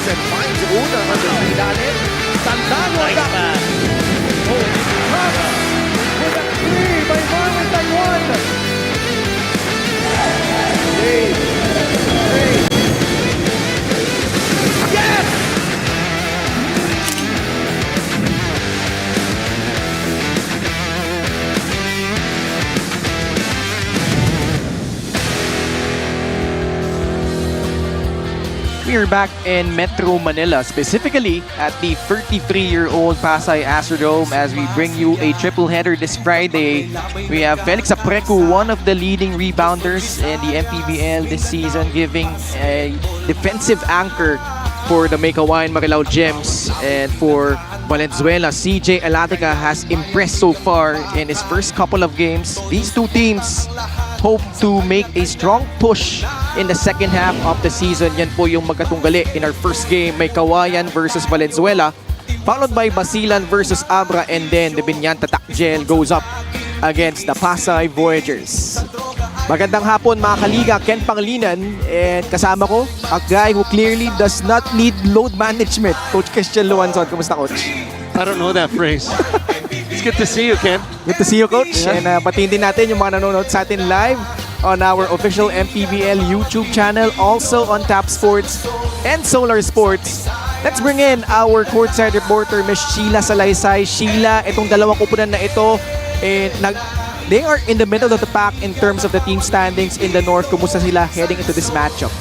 Torres and finds Una under the ilalim. Sandalo Nice agad. pass. Oh, Rama with a 3 by Marvin Taiwan. Dave. Yes! We are back in Metro Manila, specifically at the 33-year-old Pasay Astrodome as we bring you a triple header this Friday. We have Felix Aprecu, one of the leading rebounders in the MPBL this season, giving a defensive anchor for the Meycauayan Marilao Gems. And for Valenzuela, CJ Alatica has impressed so far in his first couple of games. These two teams hope to make a strong push in the second half of the season. Yan po yung magkatunggali in our first game, Meycauayan versus Valenzuela, followed by Basilan versus Abra, and then the Binyanta Takjel goes up against the Pasay Voyagers. Magandang hapon mga kaliga, Ken Panglinan, and kasama ko, a guy who clearly does not need load management, Coach Christian Luanzon. Kumusta, Coach? I don't know that phrase. It's good to see you, Ken. Good to see you, Coach. Yeah. And batiin din natin yung mga nanonood sa atin live on our official MPBL YouTube channel, also on Tap Sports and Solar Sports. Let's bring in our courtside reporter, Ms. Sheila Salaysay. Sheila, itong dalawang kupunan na ito, they are in the middle of the pack in terms of the team standings in the North. Kumusta sila heading into this matchup?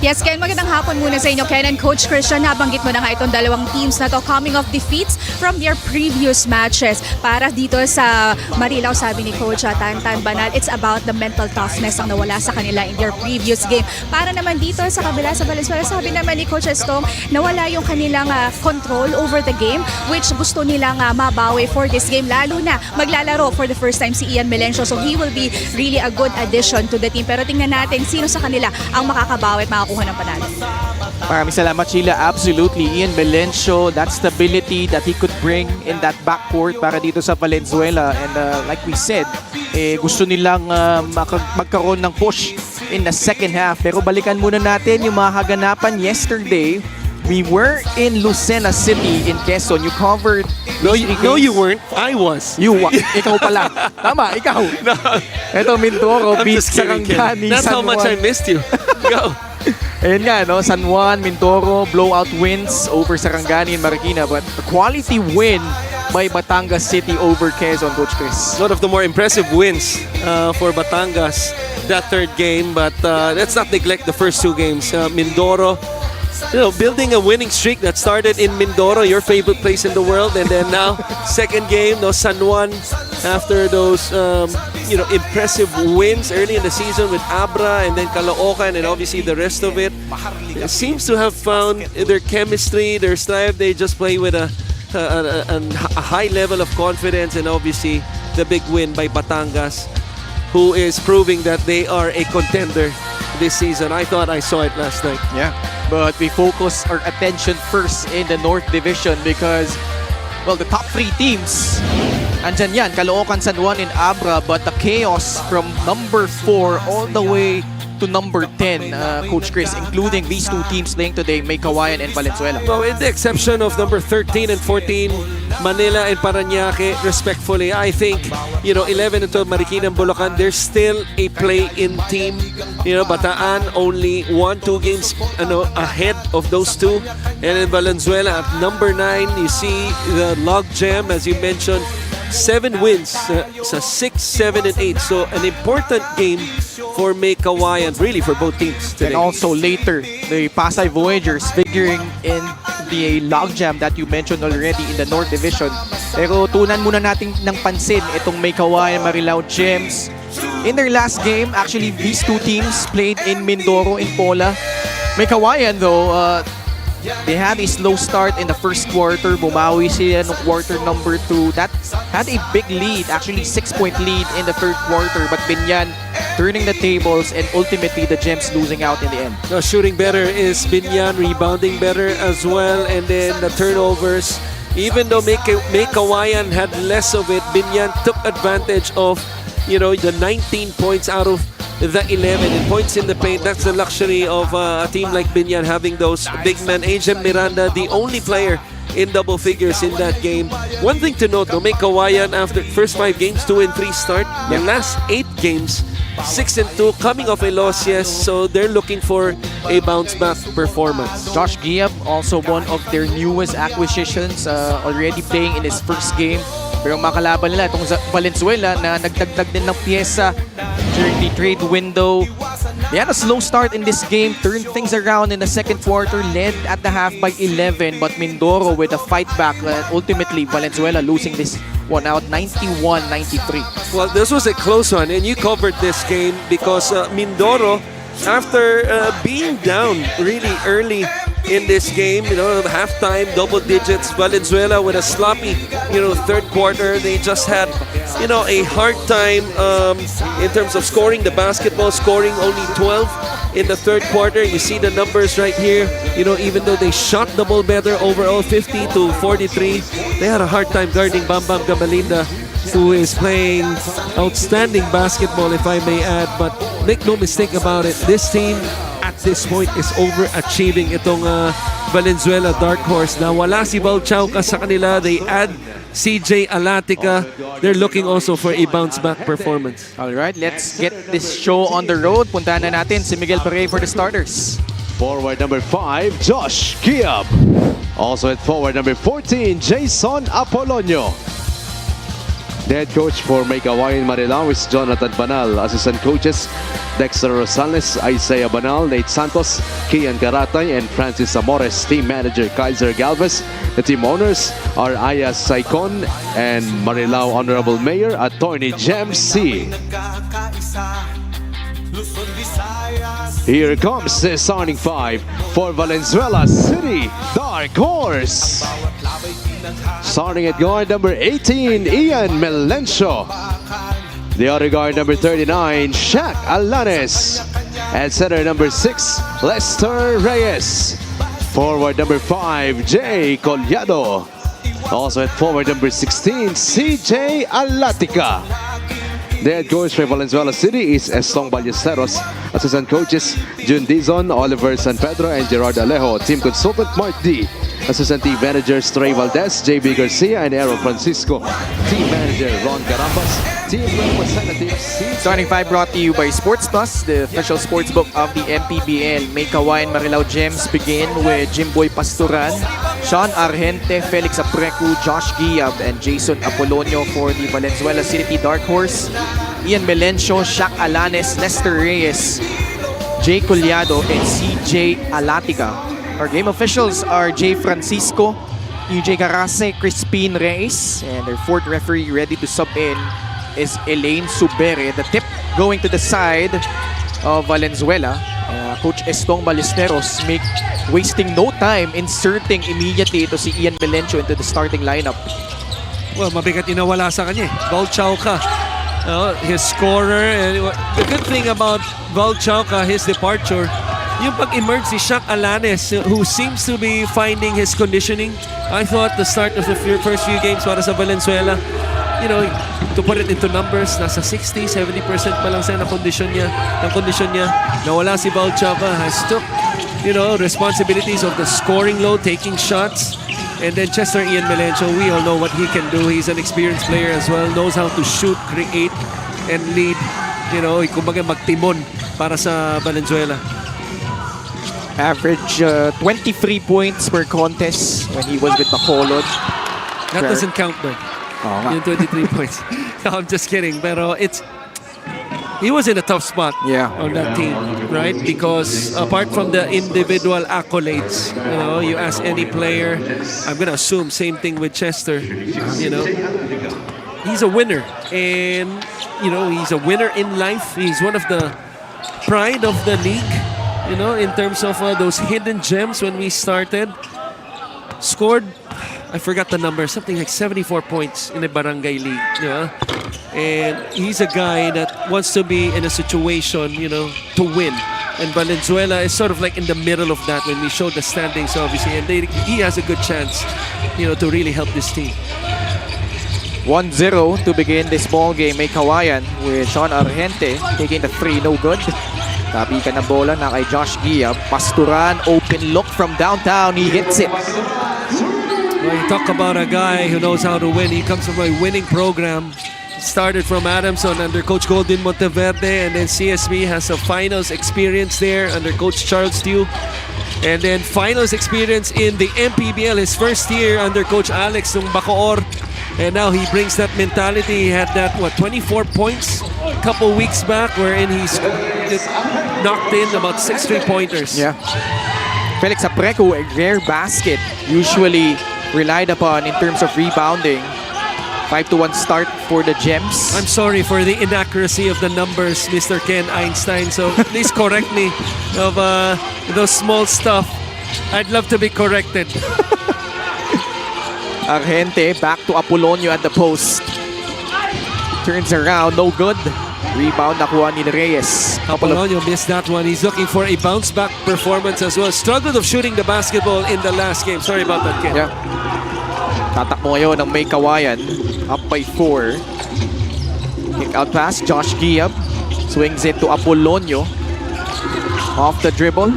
Yes, Ken, magandang hapon muna sa inyo, Ken and Coach Christian. Nabanggit mo na nga itong dalawang teams na to coming off defeats from their previous matches. Para dito sa Marilao, sabi ni Coach Tantan Banal, it's about the mental toughness ang nawala sa kanila in their previous game. Para naman dito sa kabila sa Valenzuela, sabi naman ni Coach Estong, nawala yung kanilang control over the game, which gusto nilang mabawi for this game. Lalo na maglalaro for the first time si Ian Melencio, so he will be really a good addition to the team. Pero tingnan natin sino sa kanila ang makakabawi at makakuha ng panalo. Maraming salamat, Sheila. Absolutely. Ian Melencio, that stability that he could bring in that backcourt para dito sa Valenzuela. And like we said, gusto nilang magkaroon ng push in the second half. Pero balikan muna natin yung mga kaganapan yesterday. We were in Lucena City in Quezon. You covered... No, you weren't. I was. Ikaw pala. Tama, ikaw. No. Ito, Mindoro, I'm beat just kidding, Ken. Sarangani, That's how San much I Juan. missed you. Go. Ayun nga, no? San Juan, Mindoro, blowout wins over Sarangani and Marikina. But a quality win by Batangas City over Quezon, Coach Chris. One of the more impressive wins for Batangas that third game. But let's not neglect the first two games. Mindoro, building a winning streak that started in Mindoro, your favorite place in the world, and then now second game, San Juan, after those impressive wins early in the season with Abra and then Caloocan and obviously the rest of it, seems to have found their chemistry, their style. They just play with a high level of confidence, and obviously the big win by Batangas, who is proving that they are a contender this season. I thought I saw it last night. Yeah, but we focus our attention first in the North Division because, well, the top three teams, andyan yan, Caloocan, San Juan, and Abra, but the chaos from number 4 all the way to number 10, Coach Chris, including these two teams playing today, Meycauayan and Valenzuela. Well, with the exception of number 13 and 14, Manila and Parañaque, respectfully, I think, 11 and 12, Marikina and Bulacan, there's still a play-in team. Bataan only 1-2 games ahead of those two. And in Valenzuela at number 9, you see the log jam, as you mentioned, 7 wins sa 6, 7, and 8. So an important game for Meycauayan, really for both teams today. And also later, the Pasay Voyagers figuring in the logjam that you mentioned already in the North Division. Pero tunan muna natin ng pansin itong Meycauayan Marilao Gems. In their last game, actually these two teams played in Mindoro, in Pola. Meycauayan though, they had a slow start in the first quarter. Bumawi sila no quarter number 2. That had a big lead, actually 6-point lead in the third quarter. But Binyan turning the tables and ultimately the Gems losing out in the end. No, shooting better is Binyan, rebounding better as well. And then the turnovers, even though Meycauayan had less of it, Binyan took advantage of the 19 points out of the 11 in points in the paint. That's the luxury of a team like Binyan, having those big men. Agent Miranda, the only player in double figures in that game. One thing to note, though, Meycauayan, after first 5 games, 2-3 start. The last 8 games, 6-2, coming off a loss, yes. So they're looking for a bounce-back performance. Josh Giab, also one of their newest acquisitions, already playing in his first game. Pero makalaban nila itong Valenzuela na nagdagdag din ng pyesa during the trade window. They had a slow start in this game, turned things around in the second quarter, led at the half by 11, but Mindoro with a fight back, ultimately Valenzuela losing this one out 91-93. Well, this was a close one, and you covered this game because Mindoro, after being down really early in this game, halftime, double digits, Valenzuela with a sloppy, third quarter. They just had, a hard time in terms of scoring the basketball, scoring only 12 in the third quarter. You see the numbers right here. Even though they shot the ball better overall, 50-43, they had a hard time guarding Bam Bam Gabalinda, who is playing outstanding basketball, if I may add. But make no mistake about it, this team at this point is overachieving itong Valenzuela Dark Horse. Na wala si Valenzuela sa kanila, they add CJ Alatica. They're looking also for a bounce-back performance. All right, let's get this show on the road. Puntahan na natin si Miguel Pere for the starters. Forward number 5, Josh Giab. Also at forward number 14, Jason Apolonio. The head coach for Meycauayan Marilao is Jonathan Banal. Assistant coaches, Dexter Rosales, Isaiah Banal, Nate Santos, Kian Karatay, and Francis Amores. Team manager, Kaiser Galvez. The team owners are Ayas Saicon and Marilao Honorable Mayor, Attorney Jem C. Here comes the starting 5 for Valenzuela City Dark Horse. Starting at guard number 18, Ian Melencio. The other guard number 39, Shaq Alanes. At center number 6, Lester Reyes. Forward number 5, Jay Collado. Also at forward number 16, CJ Alatica. The head coach for Valenzuela City is Estong Ballesteros. Assistant coaches, Jun Dizon, Oliver San Pedro, and Gerard Alejo. Team consultant, Mark D. Assistant team managers, Trey Valdez, JB Garcia, and Aaron Francisco. Team manager, Ron Carambas. Team representative, Starting 5 brought to you by Sports Plus, the official sportsbook of the MPBL. Meycauayan Marilao Gems begin with Jimboy Pastoran, Sean Argente, Felix Aprecu, Josh Giab, and Jason Apolonio for the Valenzuela City Dark Horse. Ian Melencio, Shaq Alanes, Lester Reyes, Jay Collado, and CJ Alatica. Our game officials are Jay Francisco, EJ Carase, Crispin Reyes, and their fourth referee ready to sub in is Elaine Subere. The tip going to the side of Valenzuela. Coach Estong Ballesteros wasting no time inserting immediately ito si Ian Melencio into the starting lineup. Well, mabigat inawala sa kanya. Valenzuela, his scorer. And the good thing about Valenzuela, his departure, yung pag-emerge si Shaq Alanes, who seems to be finding his conditioning. I thought the start of the first few games para sa Valenzuela, to put it into numbers, nasa 60-70% pa lang sa kondisyon niya. Nawala si Valenzuela, has took, responsibilities of the scoring load, taking shots. And then Chester Ian Melencio, we all know what he can do. He's an experienced player as well, knows how to shoot, create, and lead. Kumbaga magtimon para sa Valenzuela. Average 23 points per contest when he was with Bacolod. That doesn't count though. Yung 23 points. No, I'm just kidding. Pero he was in a tough spot on that team, right? Because apart from the individual accolades, you ask any player, I'm gonna assume same thing with Chester. He's a winner, and he's a winner in life. He's one of the pride of the league. In terms of those hidden gems when we started, scored, I forgot the number, something like 74 points in a barangay league. And he's a guy that wants to be in a situation, to win. And Valenzuela is sort of like in the middle of that when we showed the standings, obviously. And he has a good chance, to really help this team. 1-0 to begin this ball game. Meycauayan with Sean Argente taking the 3, no good. Tapikan ng bola na kay Josh Gia. Pasturan, open look from downtown. He hits it. Well, you talk about a guy who knows how to win. He comes from a winning program. Started from Adamson under Coach Golden Monteverde, and then CSB has a finals experience there under Coach Charles Tew. And then finals experience in the MPBL, his first year under Coach Alex ng Bacoor. And now he brings that mentality. He had that, 24 points a couple weeks back, wherein he's knocked in about 6 3-pointers. Yeah. Felix Apreco, a rare basket, usually relied upon in terms of rebounding. 5-1 start for the Gems. I'm sorry for the inaccuracy of the numbers, Mr. Ken Einstein. So please correct me of those small stuff. I'd love to be corrected. Argente back to Apolonio at the post. Turns around, no good. Rebound nakuha ni Reyes. Apolonio missed that one. He's looking for a bounce back performance as well. Struggled of shooting the basketball in the last game. Sorry about that, Ken. Yeah. Tatakbo ngayon ng Meycauayan. Up by 4. Kick out pass, Josh Giab. Swings it to Apolonio. Off the dribble.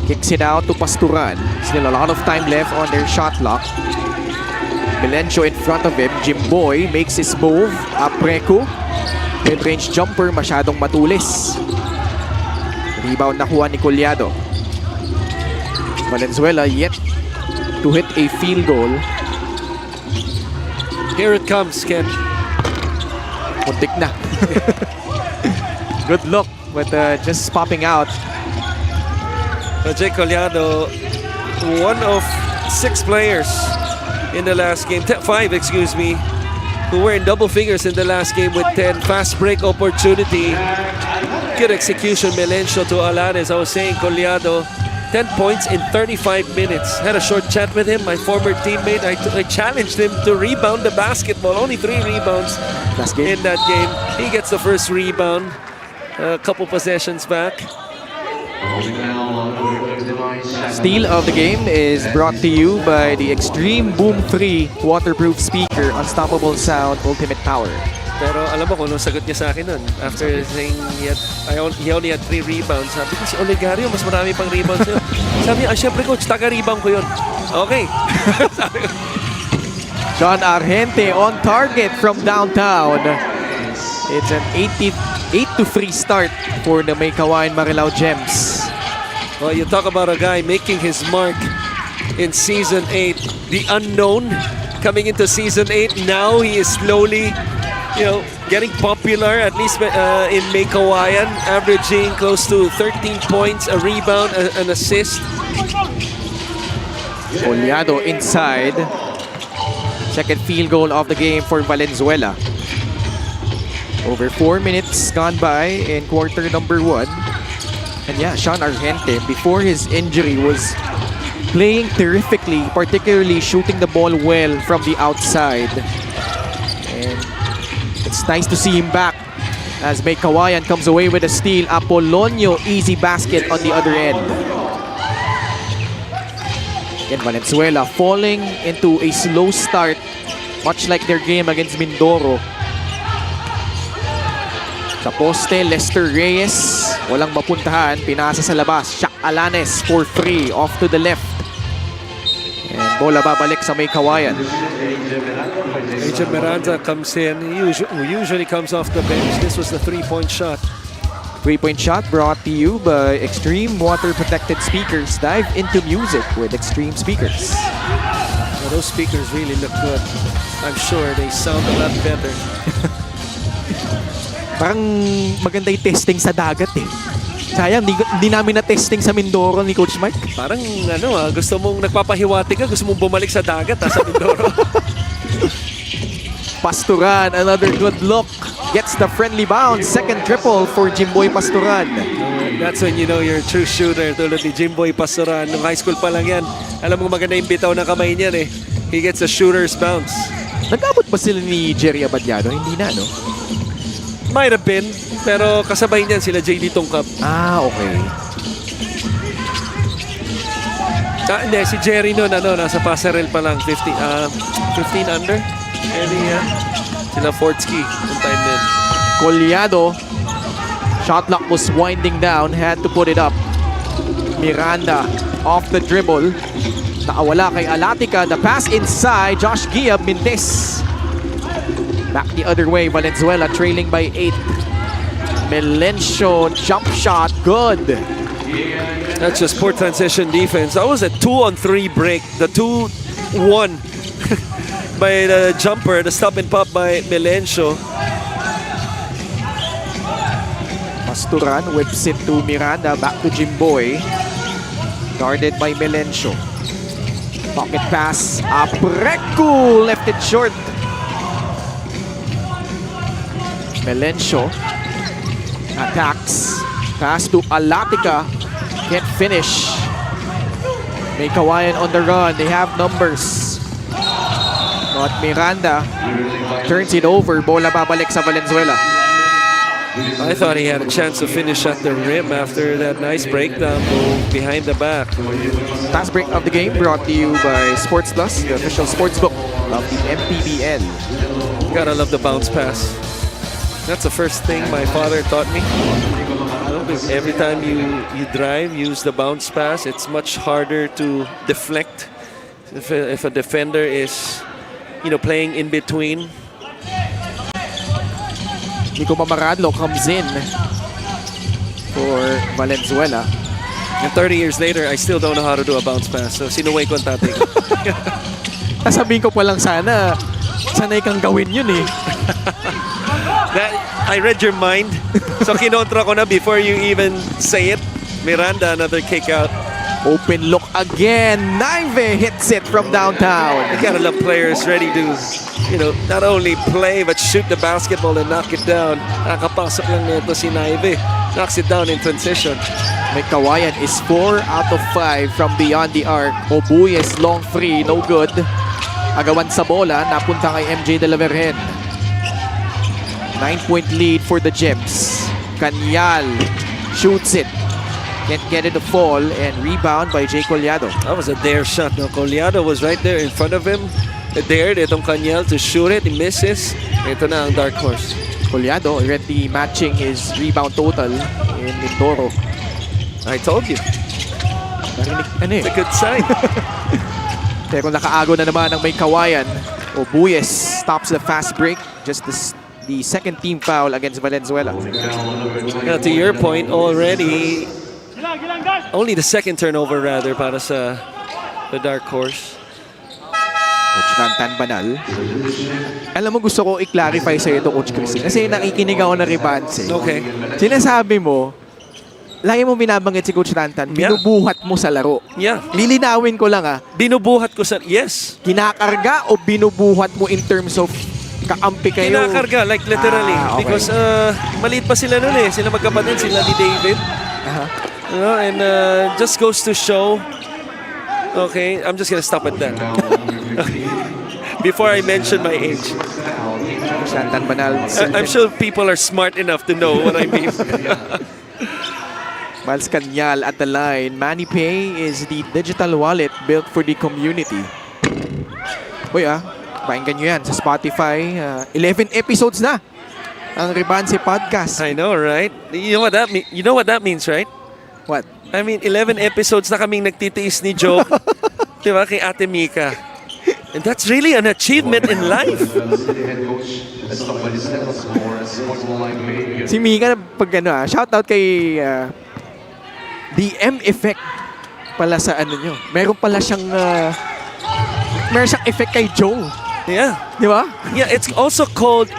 Kicks it out to Pasturan. Still a lot of time left on their shot clock. Valenzuela in front of him. Jimboy makes his move. Apreco. Mid-range jumper, masyadong matulis. Rebound nakuha ni Collado. Valenzuela yet to hit a field goal. Here it comes, Ken. Muntik na. Good look, but just popping out. Jose Collado, one of 6 players in the last game, 5, excuse me, who were in double figures in the last game with 10. Fast break opportunity. Good execution, Melencio to Alanes. I was saying Collado, 10 points in 35 minutes. Had a short chat with him, my former teammate. I challenged him to rebound the basketball. Only 3 rebounds in that game. He gets the first rebound. A couple possessions back. Steal of the game is brought to you by the Extreme Boom 3 waterproof speaker, unstoppable sound, ultimate power. Pero alam mo kung anong sagot niya sa akin nun. After saying he only had 3 rebounds, sabi ko si Olegario, mas marami pang rebounds yun. Sabi niya, syempre coach, taga-rebound ko yun. Okay. Sean Argente on target from downtown. It's an 8-3 start for the Meycauayan Marilao Gems. Well, you talk about a guy making his mark in Season 8. The unknown coming into Season 8. Now he is slowly, getting popular, at least in Meycauayan, averaging close to 13 points, a rebound, an assist. Collado inside. Second field goal of the game for Valenzuela. Over 4 minutes gone by in quarter number 1. And yeah, Sean Argente, before his injury, was playing terrifically, particularly shooting the ball well from the outside. And it's nice to see him back as Meycauayan comes away with a steal. Apolonio, easy basket on the other end. Again, Valenzuela falling into a slow start, much like their game against Mindoro. Sa poste, Lester Reyes, walang mapuntahan, pinasa sa labas. Shaq Alanes for 3, off to the left. And bola babalik sa Meycauayan. Agent Miranda comes in. He usually comes off the bench. This was the 3-point shot. 3-point shot brought to you by Extreme Water-Protected Speakers. Dive into music with Extreme Speakers. Well, those speakers really look good. I'm sure they sound a lot better. Parang maganda yung testing sa dagat eh. Sayang, hindi namin na-testing sa Mindoro ni Coach Mike. Parang gusto mong nagpapahiwati ka, gusto mong bumalik sa dagat sa Mindoro. Pasturan, another good look. Gets the friendly bounce. Second triple for Jimboy Pasturan. That's when you know you're a true shooter, tulad ni Jimboy Pasturan. Nung high school pa lang yan, alam mo maganda yung bitaw ng kamay niyan eh. He gets a shooter's bounce. Nag-abot ba sila ni Jerry Abadiano? Hindi na, no? Might have been, pero kasabay niyan sila JD Tongkap. Ah, okay. Hindi, si Jerry noon, nasa passerelle pa lang, 15 under. Sila Fortsky yung time din. Collado. Shot clock was winding down. Had to put it up. Miranda off the dribble. Nakawala kay Alatica. The pass inside. Josh Giab, Mintes. Back the other way. Valenzuela trailing by 8. Melencio jump shot. Good. That's just poor transition defense. That was a 2-on-3 break. The 2-1 by the jumper. The stop and pop by Melencio. Pasturan whips it to Miranda. Back to Jimboy. Guarded by Melencio. Pocket pass. Apreku left it short. Melencio attacks. Pass to Alatica. Can't finish. Meycauayan on the run. They have numbers. But Miranda turns it over. Bola babalik sa Valenzuela. I thought he had a chance to finish at the rim after that nice breakdown move behind the back. Last break of the game brought to you by Sports Plus, the official sportsbook of the MPBL. Gotta love the bounce pass. That's the first thing my father taught me. Every time you drive, use the bounce pass. It's much harder to deflect if a defender is, playing in between. Nico Mamaradlo comes in for Valenzuela. And 30 years later, I still don't know how to do a bounce pass. So sinuway ko ang tatay ko. Sasabihin ko pa lang sana, sanay kang gawin yun eh. I read your mind. So kinontra ko na before you even say it. Miranda, another kick out. Open look again. Naive hits it from downtown. You gotta love players ready to, not only play but shoot the basketball and knock it down. Nakapasok lang nito si Naive. Knocks it down in transition. Meycauayan is 4 out of 5 from beyond the arc. Obuyes long free, no good. Agawan sa bola, napunta kay MJ de la Virgen. 9-point lead for the Gems. Canyal shoots it. Can't get it to fall and rebound by Jay Collado. That was a dare shot. No, Collado was right there in front of him. Dared itong Canyal to shoot it. He misses. Ito na ang dark horse. Collado already matching his rebound total in Mindoro. I told you. Ano It's a good sign. Pero nakaago na naman ang Meycauayan. Obuyes stops the fast break. Just the second team foul against Valenzuela. Now, to your point, already only the second turnover rather para sa the dark horse. Coach Tantan Banal. Alam mo, gusto ko i-clarify sa'yo ito, Coach Chris. Kasi nakikinig ako na Ribans. Okay. Sinasabi mo, lagi mo binabanggit si Coach Tantan, binubuhat mo sa laro. Yeah. Lilinawin ko lang Binubuhat ko sa... Yes. Kinakarga o binubuhat mo in terms of kaampi kayo? Kinakarga, like literally. Okay. Because maliit pa sila nun eh. Sila magkapatid, sila ni David. And just goes to show. Okay, I'm just gonna stop at that. Before I mention my age. Tantan Banal. I'm sure people are smart enough to know what I mean. Miles Canyal at the line. MANNY Pay is the digital wallet built for the community. Uy pakinggan nyo yan sa Spotify. 11 episodes na ang Ribanse Podcast. I know, right? You know what that means, right? What? I mean, 11 episodes na kaming nagtitiis ni Joe. Diba? Kay Ate Mika. And that's really an achievement in life. Si Mika, pag shoutout kay DM Effect pala sa nyo. Meron pala siyang meron siyang effect kay Joe. Yeah. Di ba? Yeah, it's also called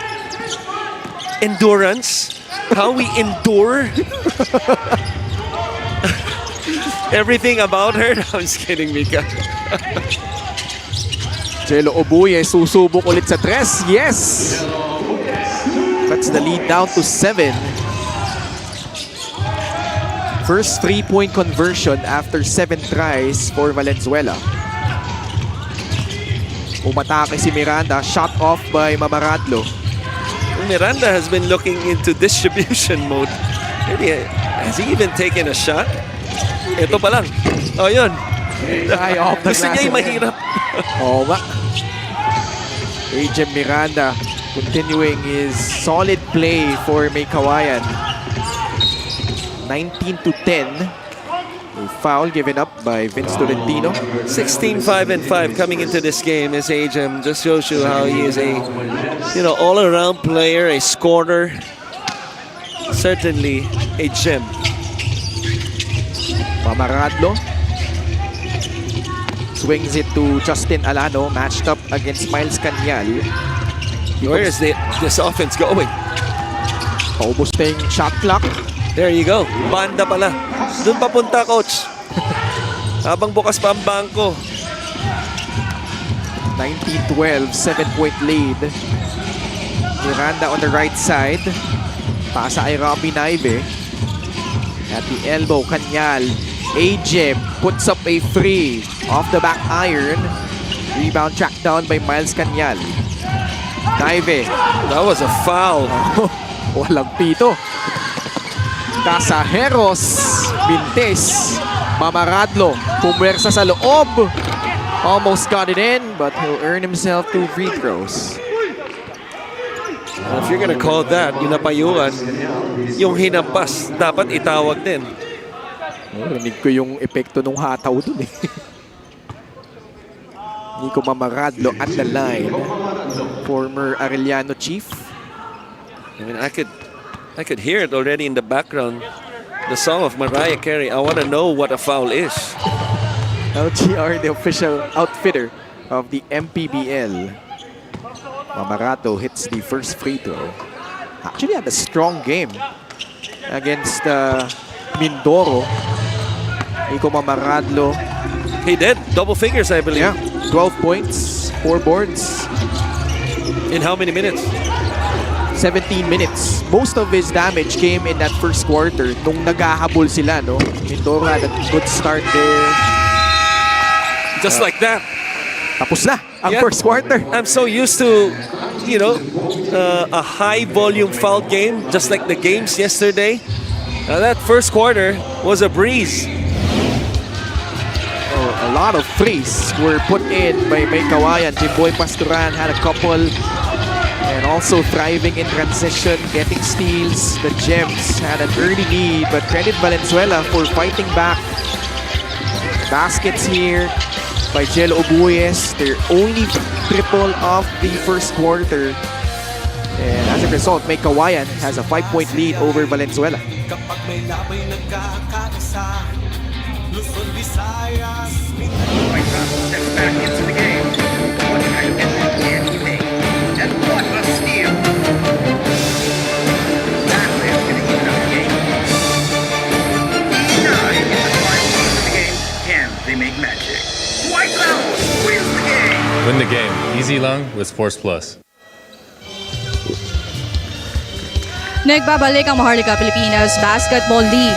endurance. How we endure everything about her. No, I'm just kidding, Mika. Jello Obuyes susubok ulit sa tres. Yes! Cuts the lead down to 7. First 3-point conversion after 7 tries for Valenzuela. Umatake si Miranda. Shot off by Mamaradlo. Miranda has been looking into distribution mode. Maybe, has he even taken a shot? Ito pa lang. Oh, yun. Ay, off the Gusto niya yung mahirap. Oo nga. AJ Miranda continuing his solid play for Meycauayan. 19-10. A foul given up by Vince Tolentino. 16-5-5 coming into this game is Ajem. Just shows you how he is a, all-around player, a scorer. Certainly a gem. Mamaradlo swings it to Justin Alano, matched up against Miles Canyal. Where is this offense going? Paubos na yung shot clock. There you go. Banda pala. Doon papunta, coach. Habang bukas pa ang bangko. 19-12, 7-point lead. Miranda on the right side. Pasa ay Robbie Naive. At the elbow, Canyal. AJ puts up a free off the back iron. Rebound tracked down by Miles Canyal. Naive. That was a foul. Walang pito. Casajeros. Bintes. Mamaradlo. Pumwersa sa loob. Almost got it in, but he'll earn himself 2 free throws. If you're gonna call that, yung napayuan, yung hinampas, dapat itawag din. Rinig ko yung epekto nung hataw dun eh. Nico Mamaradlo at the line. Former Arellano chief. I mean, I could hear it already in the background. The song of Mariah Carey. I want to know what a foul is. LGR, the official outfitter of the MPBL. Mamaradlo hits the first free throw. Actually had a strong game against Mindoro. Nico Mamaradlo. He did. Double figures, I believe. Yeah, 12 points, 4 boards. In how many minutes? 17 minutes. Most of his damage came in that first quarter nung naghahabol sila, no? Mindoro had a good start there. Just like that. Tapos na ang Yeah. first quarter. I'm so used to, a high volume foul game, just like the games yesterday. That first quarter was a breeze. A lot of threes were put in by Meycauayan. Jimboy Pastoran had a couple. And also thriving in transition, getting steals. The Gems had an early lead, but credit Valenzuela for fighting back. Baskets here by Jello Obuyes. Their only triple of the first quarter. And as a result, Meycauayan has a 5-point lead over Valenzuela. Kapag may labay nagkakaisa, Luzon, Visayas, Steps back into the game. What kind of effort can he make? And what a steal! That man's gonna even up the game. 9 in the final game of the game. Can they make magic? White Cloud wins the game! Win the game. Easy lang with Force Plus. Nagbabalik ang Maharlika Pilipinas Basketball League.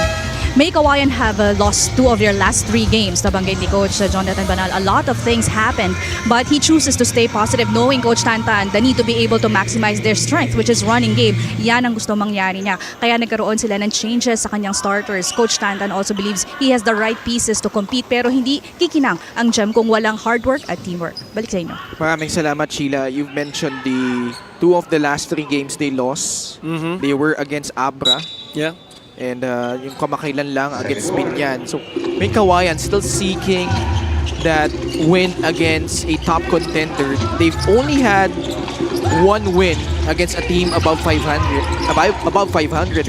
Meycauayan have lost 2 of their last 3 games. Nabanggit ni Coach Jonathan Banal, a lot of things happened, but he chooses to stay positive knowing Coach Tantan the need to be able to maximize their strength, which is running game. Yan ang gusto mangyari niya. Kaya nagkaroon sila ng changes sa kanyang starters. Coach Tantan also believes he has the right pieces to compete, pero hindi kikinang ang Gem kung walang hard work at teamwork. Balik sa inyo. Maraming salamat, Sheila. You've mentioned the 2 of the last 3 games they lost. They were against Abra. Yeah. And yung kamakailan lang against Binyan. So, Meycauayan still seeking that win against a top contender. They've only had 1 win against a team above 500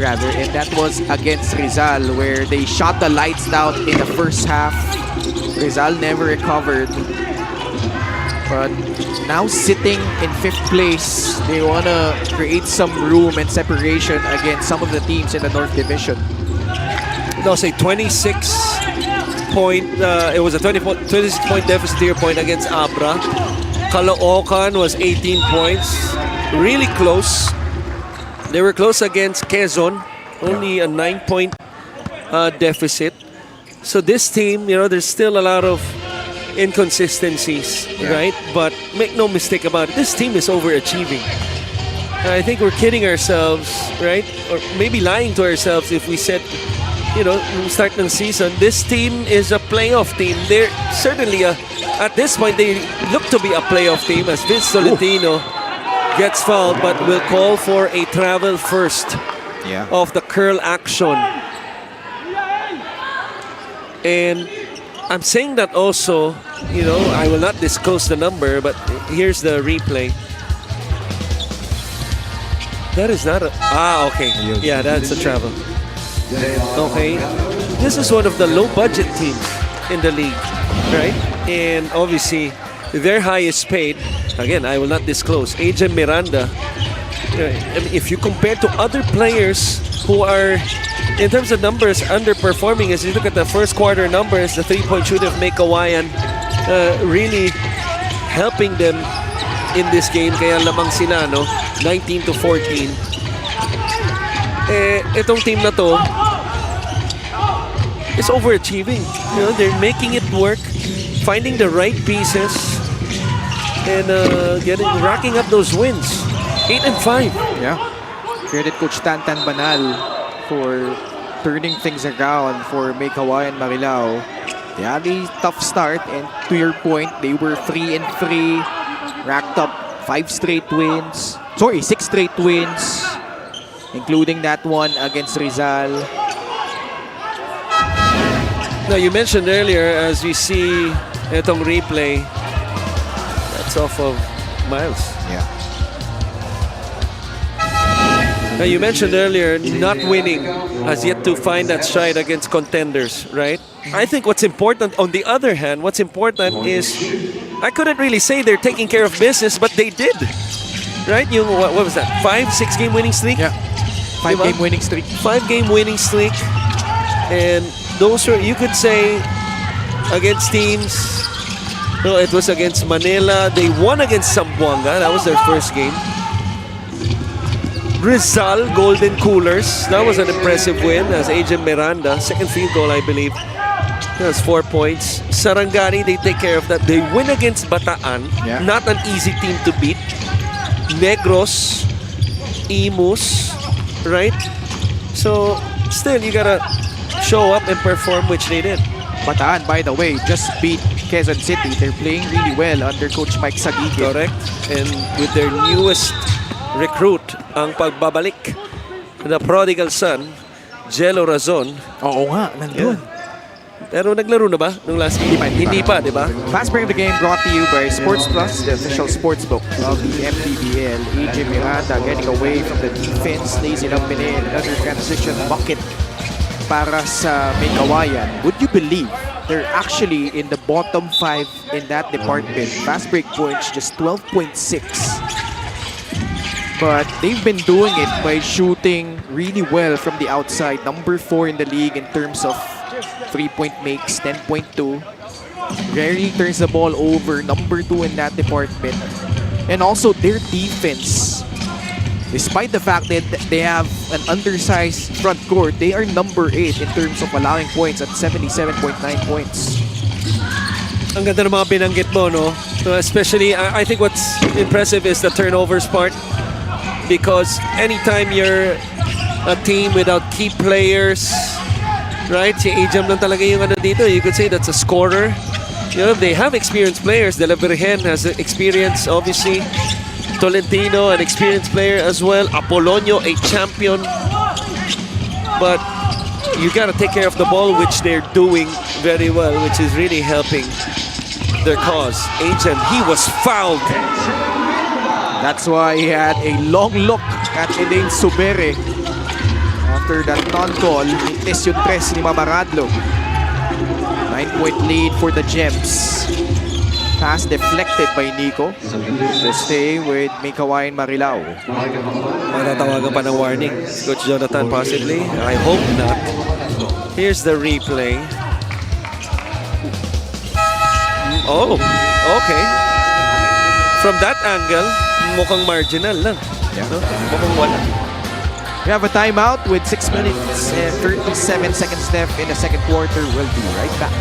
rather, and that was against Rizal, where they shot the lights out in the first half. Rizal never recovered. But now sitting in 5th place, they want to create some room and separation against some of the teams in the North Division. It was a 26-point. It was a 26-point deficit here point against Abra. Caloocan was 18 points. Really close. They were close against Quezon. Only a 9-point deficit. So this team, there's still a lot of inconsistencies, right? But make no mistake about it, this team is overachieving. And I think we're kidding ourselves, right? Or maybe lying to ourselves if we said, nung start ng season, this team is a playoff team. They're certainly at this point they look to be a playoff team as Vince Tolentino gets fouled, but will call for a travel first of the curl action. And I'm saying that also, I will not disclose the number, but here's the replay. That is not okay. Yeah, that's a travel. Okay. This is one of the low-budget teams in the league, right? And obviously, their highest paid, again, I will not disclose, Agent Miranda. I mean, if you compare to other players who are, in terms of numbers, underperforming, as you look at the first quarter numbers, the three-point shooter of Meycauayan really helping them in this game. Kaya lamang sila, 19-14. Itong team na to is overachieving. They're making it work, finding the right pieces, and racking up those wins. 8 and 5. Yeah. Credit Coach Tantan Banal for turning things around for Meycauayan Marilao. They had a tough start, and to your point, they were 3 and 3, racked up 6 straight wins, including that one against Rizal. Now, you mentioned earlier, as we see itong replay, that's off of Miles. Yeah. Now, you mentioned earlier, not winning has yet to find that stride against contenders, right? I think what's important, on the other hand, what's important is, I couldn't really say they're taking care of business, but they did, right? What was that, 5-6 game winning streak? Yeah. 5-game winning streak. 5-game winning streak. And those were, you could say, against teams, it was against Manila. They won against Zamboanga. That was their first game. Rizal, Golden Coolers. That was an impressive win as Agent Miranda. Second field goal, I believe. That's 4 points. Sarangani, they take care of that. They win against Bataan. Yeah. Not an easy team to beat. Negros, Imus, right? So, still, you gotta show up and perform, which they did. Bataan, by the way, just beat Quezon City. They're playing really well under Coach Mike Sagigit. Correct. And with their newest recruit, ang pagbabalik, the prodigal son, Jello Razon. Oo nga, nandun. Pero naglaro na ba nung last game? Hindi pa, di ba? Fast break of the game brought to you by Sports Plus, the official sportsbook of the MPBL. AJ Miranda getting away from the defense, lays it up and in. Another transition bucket para sa Meycauayan. Would you believe they're actually in the bottom 5 in that department? Fast break points, just 12.6. But they've been doing it by shooting really well from the outside. Number 4 in the league in terms of 3-point makes, 10.2. Rarely turns the ball over, number 2 in that department. And also their defense, despite the fact that they have an undersized front court, they are number 8 in terms of allowing points at 77.9 points. Ang ganda ng mga binanggit mo, no? So especially, I think what's impressive is the turnovers part. Because anytime you're a team without key players, right? Si Ajam lang talaga yung dito. You could say that's a scorer. They have experienced players. De La Virgen has experience, obviously. Tolentino, an experienced player as well. Apolonio, a champion. But you gotta take care of the ball, which they're doing very well, which is really helping their cause. Ajam, he was fouled. That's why he had a long look at Elaine Subere. After that non-call, hintes yung tres ni Mamaradlo. 9-point lead for the Gems. Pass deflected by Nico to stay with Meycauayan Marilao. Matatawagan pa ng warning. Coach Jonathan possibly. I hope not. Here's the replay. Oh, okay. From that angle, mukhang marginal lang. Yeah. No? Mukhang wala. We have a timeout with 6 minutes and 37 seconds left in the second quarter. We'll be right back.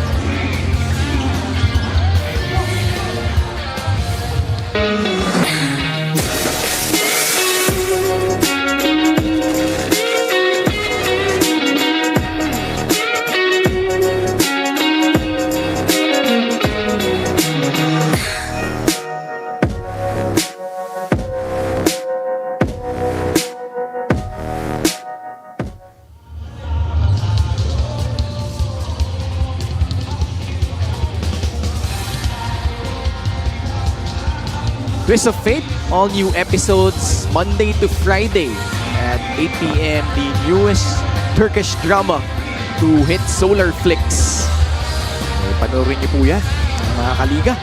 Twist of Fate, all new episodes Monday to Friday at 8 p.m. The newest Turkish drama to hit Solar Flix. Panoorin niyo po yan, mga kaliga.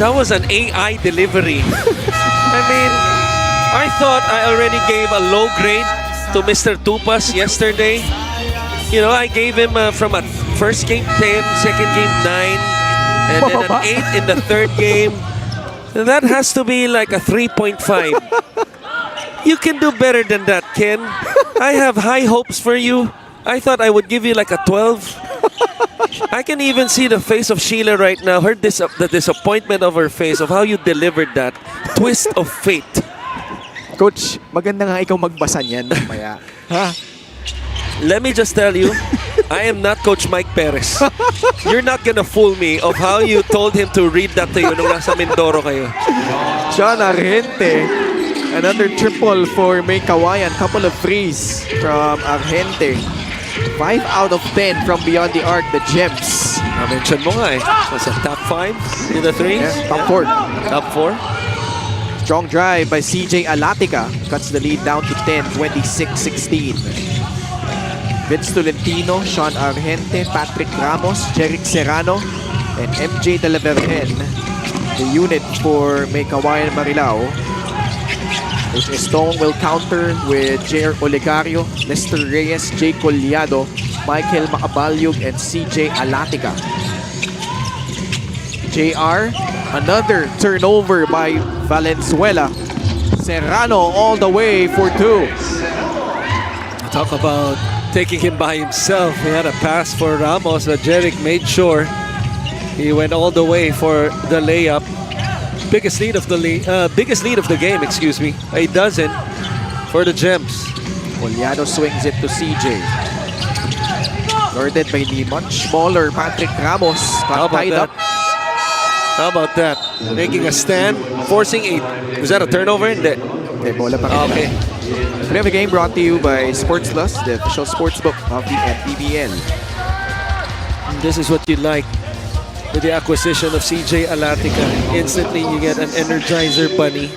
That was an AI delivery. I mean, I thought I already gave a low grade to Mr. Tupas yesterday. You know, I gave him from a first game 10, second game 9, and then an 8 in the third game. That has to be like a 3.5. You can do better than that, Ken. I have high hopes for you. I thought I would give you like a 12. I can even see the face of Sheila right now. The disappointment of her face of how you delivered that twist of fate. Coach, maganda nga ikaw magbasa niyan mamaya. Ha? Let me just tell you, I am not Coach Mike Perez. You're not gonna fool me of how you told him to read that to you nung nasa Mindoro kayo. Sean Argente, another triple for Meycauayan. Couple of threes from Argente. 5 out of 10 from beyond the arc, the Gems. Na-mention mo nga eh. Was it top 5 in the threes? Yeah, top 4. Top 4? Strong drive by CJ Alatica. Cuts the lead down to 10, 26-16. Vince Tolentino, Sean Argente, Patrick Ramos, Jeric Serrano, and MJ De La Virgen. The unit for Meycauayan Marilao. Coach Estong will counter with JR Olegario, Lester Reyes, Jay Collado, Michael Macabalyog, and CJ Alatica. JR, another turnover by Valenzuela. Serrano all the way for 2. Talk about taking him by himself. He had a pass for Ramos, but Jeric made sure he went all the way for the layup. Biggest lead of the game, excuse me. A dozen for the Gems. Collado swings it to CJ. Guarded by the much smaller Patrick Ramos. How about Tied that? up. How about that? Making a stand, forcing 8. Was that a turnover? Hindi. Okay, bola pa rin. Okay. We have a game brought to you by Sports Plus, the official sportsbook of the MPBL. This is what you like with the acquisition of CJ Alatica. Instantly, you get an Energizer Bunny.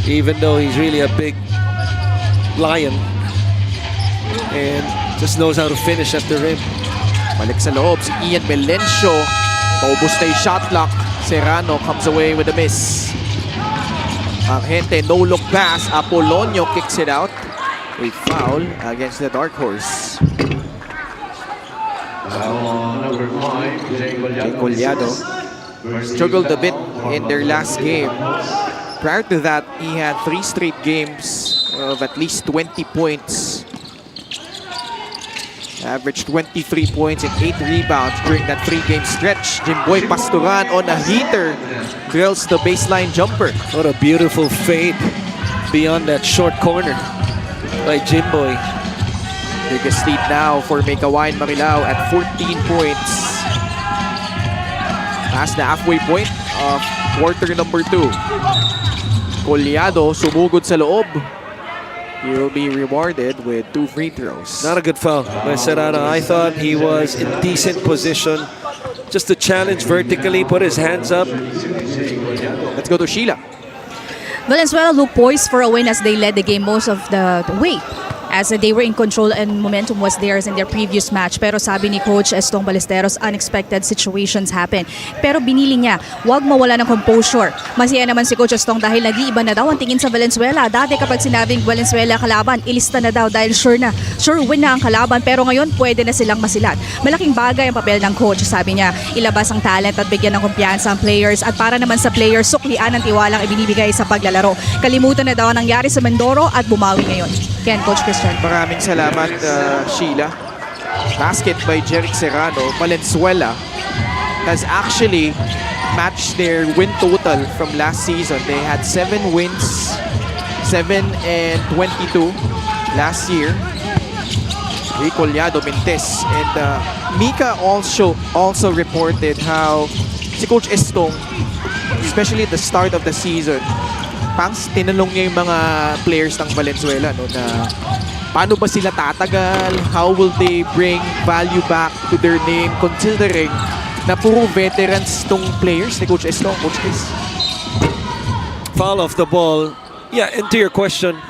Even though he's really a big lion. And just knows how to finish at the rim. Balik sa loob si Ian Melencio. Paubos na yung shot clock. Serrano comes away with a miss. Argente, no look pass. Apolonio kicks it out. A foul against the Dark Horse. Jay Collado struggled a bit in their last game. Prior to that, he had 3 straight games of at least 20 points. Averaged 23 points and 8 rebounds during that 3-game stretch. Jimboy Pastoran on a heater drills the baseline jumper. What a beautiful fade beyond that short corner by Jimboy. Biggest lead now for Meycauayan Marilao at 14 points. Past the halfway point of quarter number 2. Collado sumugod sa loob. He will be rewarded with 2 free throws. Not a good foul by Serrano. I thought he was in decent position just to challenge vertically, put his hands up. Let's go to Sheila. Valenzuela looked poised for a win as they led the game most of the way. As they were in control and momentum was theirs in their previous match. Pero sabi ni Coach Estong Ballesteros, unexpected situations happen. Pero binili niya, huwag mawala ng composure. Masaya naman si Coach Estong dahil nag-iiba na daw ang tingin sa Valenzuela. Dati kapag sinabing Valenzuela kalaban, ilista na daw dahil sure win na ang kalaban. Pero ngayon, pwede na silang masilat. Malaking bagay ang papel ng coach. Sabi niya, ilabas ang talent at bigyan ng kumpiyansa ang players. At para naman sa players, suklian ang tiwalang ibinibigay sa paglalaro. Kalimutan na daw ang nangyari sa Mindoro at bumawi ngayon. Ken, Coach Christian. Maraming salamat, Sheila. Basket by Jeric Serrano. Valenzuela has actually matched their win total from last season. They had 7 wins, 7 and 22 last year. Collado, Mintes, and Mika also reported how si Coach Estong, especially at the start of the season, tinanong niya yung mga players ng Valenzuela, no, na paano ba sila tatagal? How will they bring value back to their name considering na puro veterans tong players ni Coach Estong, Coach Chris. Foul off the ball. Yeah, and to your question,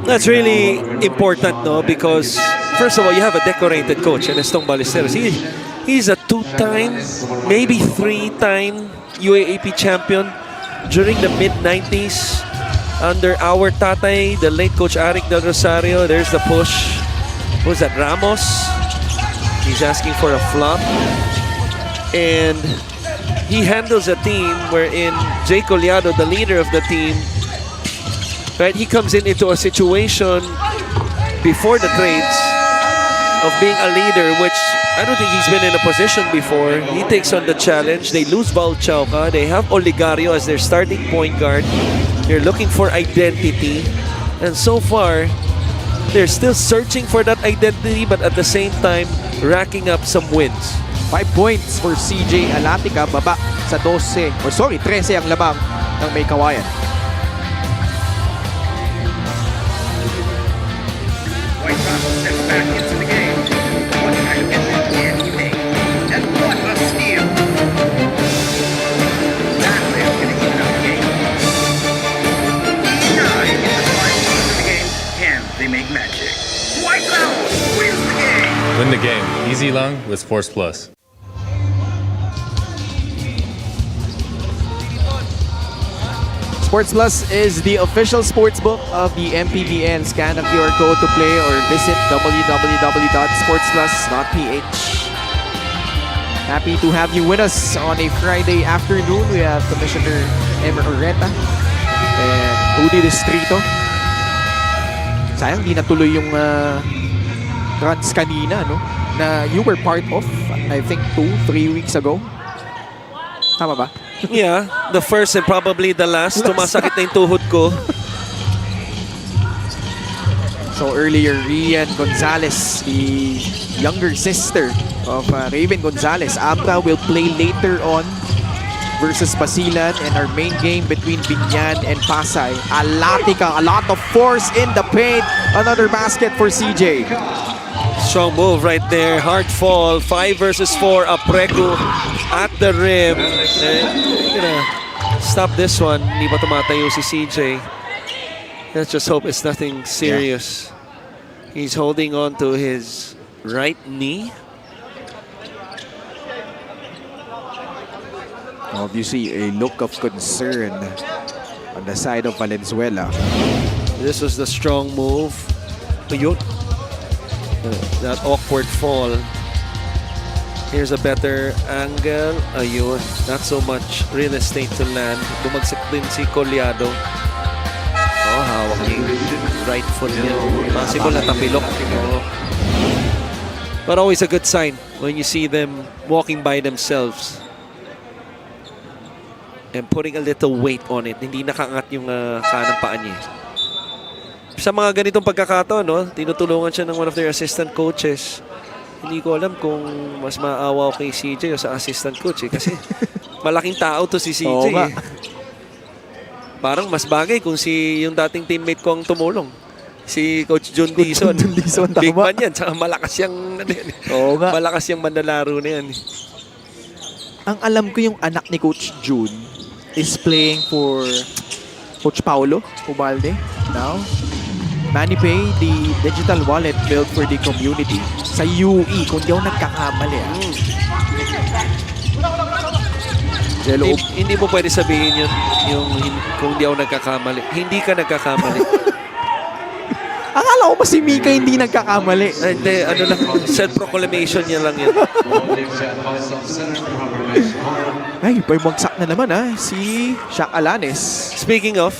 that's really important, no? Because first of all, you have a decorated coach, and Estong Ballesteros. He's a 2-time, maybe 3-time UAAP champion during the mid-90s under our tatay, the late Coach Arik Del Rosario. There's the push. Who's that? Ramos. He's asking for a flop. And he handles a team wherein Jay Collado, the leader of the team, right, he comes into a situation before the trades of being a leader, which I don't think he's been in a position before. He takes on the challenge. They lose Val Chauca. They have Oligario as their starting point guard. They're looking for identity. And so far, they're still searching for that identity, but at the same time, racking up some wins. 5 points for CJ Alatica, baba sa 12, or sorry, 13 ang labang ng Meycauayan. White Sox steps back into the game. What kind of effort can he make? And what a steal! That player's gonna even up the game. 9 in the final of the game. Can they make magic? White Sox wins the game! Win the game. Easy long with Force Plus. Sports Plus is the official sportsbook of the MPBL. Scan the QR code to play or visit www.sportsplus.ph. Happy to have you with us on a Friday afternoon. We have Commissioner Emer Oreta and Rudy Distrito. Sayang di natuloy yung runs kanina, no? Na you were part of, I think 2-3 weeks ago. Tama ba? Yeah, the first and probably the last. Tumasakit na yung tuhod ko. So earlier, Rian Gonzalez, the younger sister of Raven Gonzalez, Abra will play later on versus Basilan, and our main game between Binyan and Pasay. Alatica, a lot of force in the paint. Another basket for CJ. Strong move right there. Hard fall. 5 versus 4. Apreco at the rim. Gonna stop this one. Hindi pa tumatayo si CJ. Let's just hope it's nothing serious. He's holding on to his right knee. Obviously, a look of concern on the side of Valenzuela. This was the strong move. Ayun. That awkward fall. Here's a better angle. Ayun. Not so much real estate to land. Bumagsak din si Collado. Oh, hawak niya yung right foot niya. Possible na tapilok. Oh. But always a good sign when you see them walking by themselves and putting a little weight on it. Hindi nakaangat yung kanang paa niya. Sa mga ganitong pagkakataon, no, tinutulungan siya ng one of their assistant coaches. Hindi ko alam kung mas maawa kay CJ o sa assistant coach kasi malaking tao to si CJ. Oo, Parang mas bagay kung yung dating teammate ko ang tumulong. Si Coach John Dizon. Big man yan. Tsaka malakas yung malakas yung mandalaro na yan. Ang alam ko yung anak ni Coach June is playing for Coach Paulo Ubalde now. Manny Pay, the digital wallet built for the community sa UE, kung di ako nagkakamali. Hindi mo pwede sabihin yun, kung di ako nagkakamali. Hindi ka nagkakamali. Akala ko ba si Mika hindi nagkakamali? Hindi, ano lang, self-proclamation niya lang yun. Ay, bagsak na naman si Shaq Alanes. Speaking of,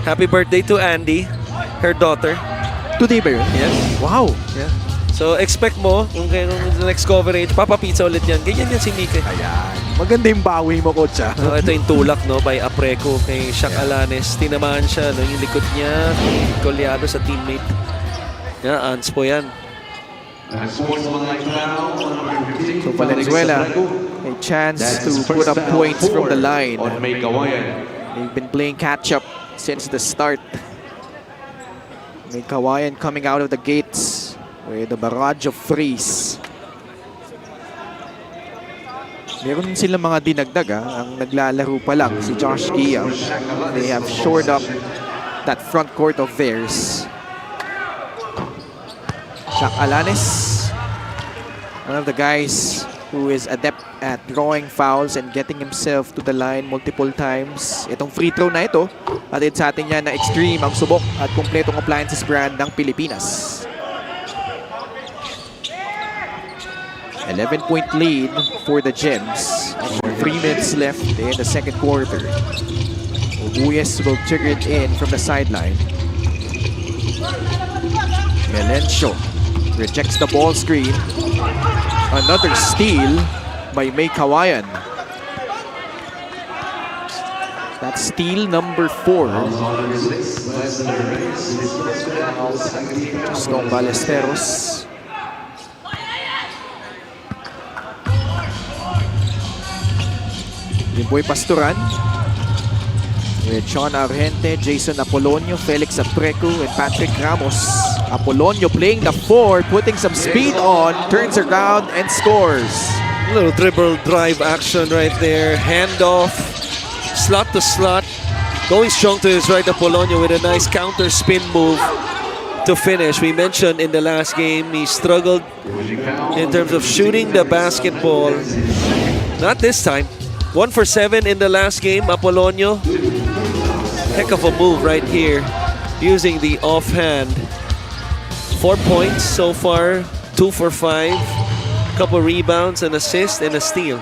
happy birthday to Andy, her daughter. Today ba yun? Yes. Wow. Yeah. So expect mo, kung the next coverage, papapizza ulit yan. Ganyan yan si Mika. Ayan. Maganda yung bawi mo, Coach. So, ito yung tulak, no, by Apreco kay Shaq Alanes. Tinamaan siya, no, yung likod niya, kay Collado sa teammate. Yeah, Ans po yan. So Valenzuela, a chance to put up points from the line. On Meycauayan. They've been playing catch-up since the start. Meycauayan coming out of the gates with a barrage of threes. Meron silang mga dinagdag ang naglalaro pa lang si Josh Gia. They have shored up that front court of theirs. Shaq Alanes, one of the guys who is adept at drawing fouls and getting himself to the line multiple times. Itong free throw na ito, atid sa atin yan na extreme ang subok at kumpletong appliances brand ng Pilipinas. 11-point lead for the Gems. 3 minutes left in the second quarter. Ubuyes will trigger it in from the sideline. Melencio rejects the ball screen. Another steal by Meycauayan. That's steal number 4. Stone Ballesteros. Boy Pastoran with Sean Argente, Jason Apolonio, Felix Apreco, and Patrick Ramos. Apolonio playing the 4, putting some speed on, turns around and scores. A little dribble drive action right there. Handoff, slot to slot. Going strong to his right, Apolonio with a nice counter spin move to finish. We mentioned in the last game he struggled in terms of shooting the basketball. Not this time. 1 for 7 in the last game, Apolonio. Heck of a move right here, using the offhand. 4 points so far, 2 for 5. Couple rebounds, an assist, and a steal.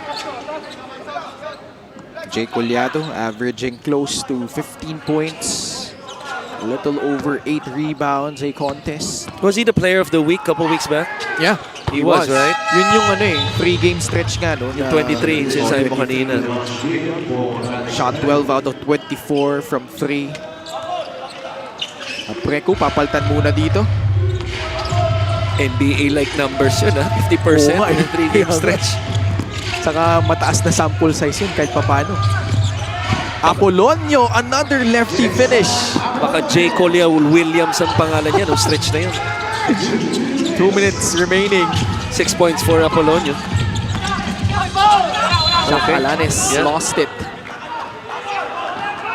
Jay Collado averaging close to 15 points. A little over 8 rebounds a contest. Was he the player of the week couple weeks back? Yeah, He was, right? Yun yung pre-game stretch nga, no? Yung 23, sinasabi mo kanina. Shot 12 out of 24 from 3. Apreco, papaltan muna dito. NBA-like numbers yun, 50% in a 3-game stretch. Saka mataas na sample size yun kahit papano. Apolonio, another lefty finish. Baka J. Collier Williams ang pangalan niya no stretch na yun. 2 minutes remaining. 6 points for Apolonio. Alanes lost it.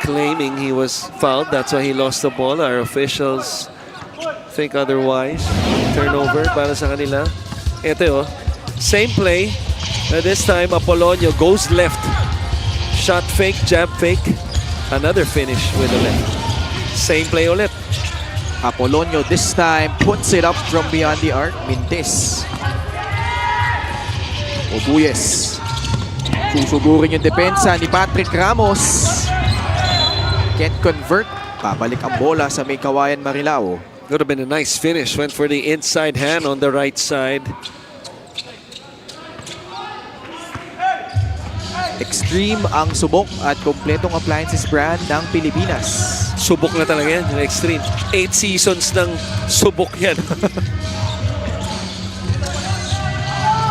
Claiming he was fouled, that's why he lost the ball. Our officials think otherwise. Turnover para sa kanila. Ito same play. This time Apolonio goes left. Shot fake, jab fake. Another finish with the left. Same play ulit. Apolonio this time puts it up from beyond the arc. Mintes. Ubuyes. Susugurin yung depensa ni Patrick Ramos. Can't convert. Pabalik ang bola sa Meycauayan Marilao. Would have been a nice finish. Went for the inside hand on the right side. Extreme ang subok at kompletong appliances brand ng Pilipinas. Subok na talaga yan, yung extreme. 8 seasons ng subok yan.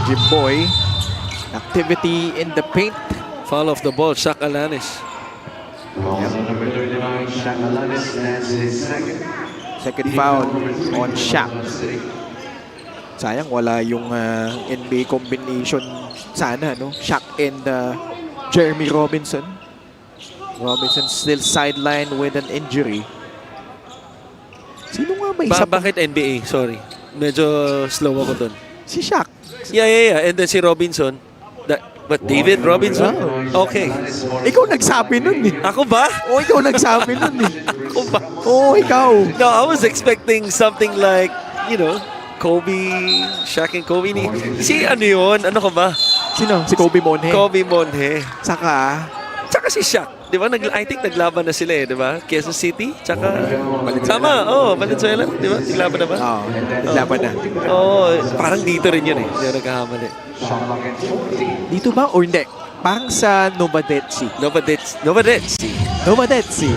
Jimboy. Activity in the paint. Foul off the ball, Shaq Alanes. Second foul on Shaq. Sayang wala yung NBA combination sana, no? Shaq and Jeremy Robinson. Robinson still sidelined with an injury. Sino nga ba isa pa? Bakit NBA? Sorry. Medyo slow ako dun. Si Shaq. Yeah. And then si Robinson. But David Robinson? Okay. Ikaw nagsabi nun eh. Ako ba? Oo, ikaw nagsabi nun eh. Ako ba? Oo, ikaw. No, I was expecting something like, Kobe, Shaq and Kobe. Si ano yun? Ano ka ba? Sino? Si Kobe Monhe. Kobe Monhe. Saka Tsaka si Shaq. Di ba? I think naglaban na sila di ba? Quezon City. Tsaka Sama. Valenzuela. Di ba? Naglaban na ba? Oo, naglaban na. Parang dito rin yun eh. Hindi ako nagkakamali. Dito ba or hindi? Parang sa Novadetsi. Novadetsi.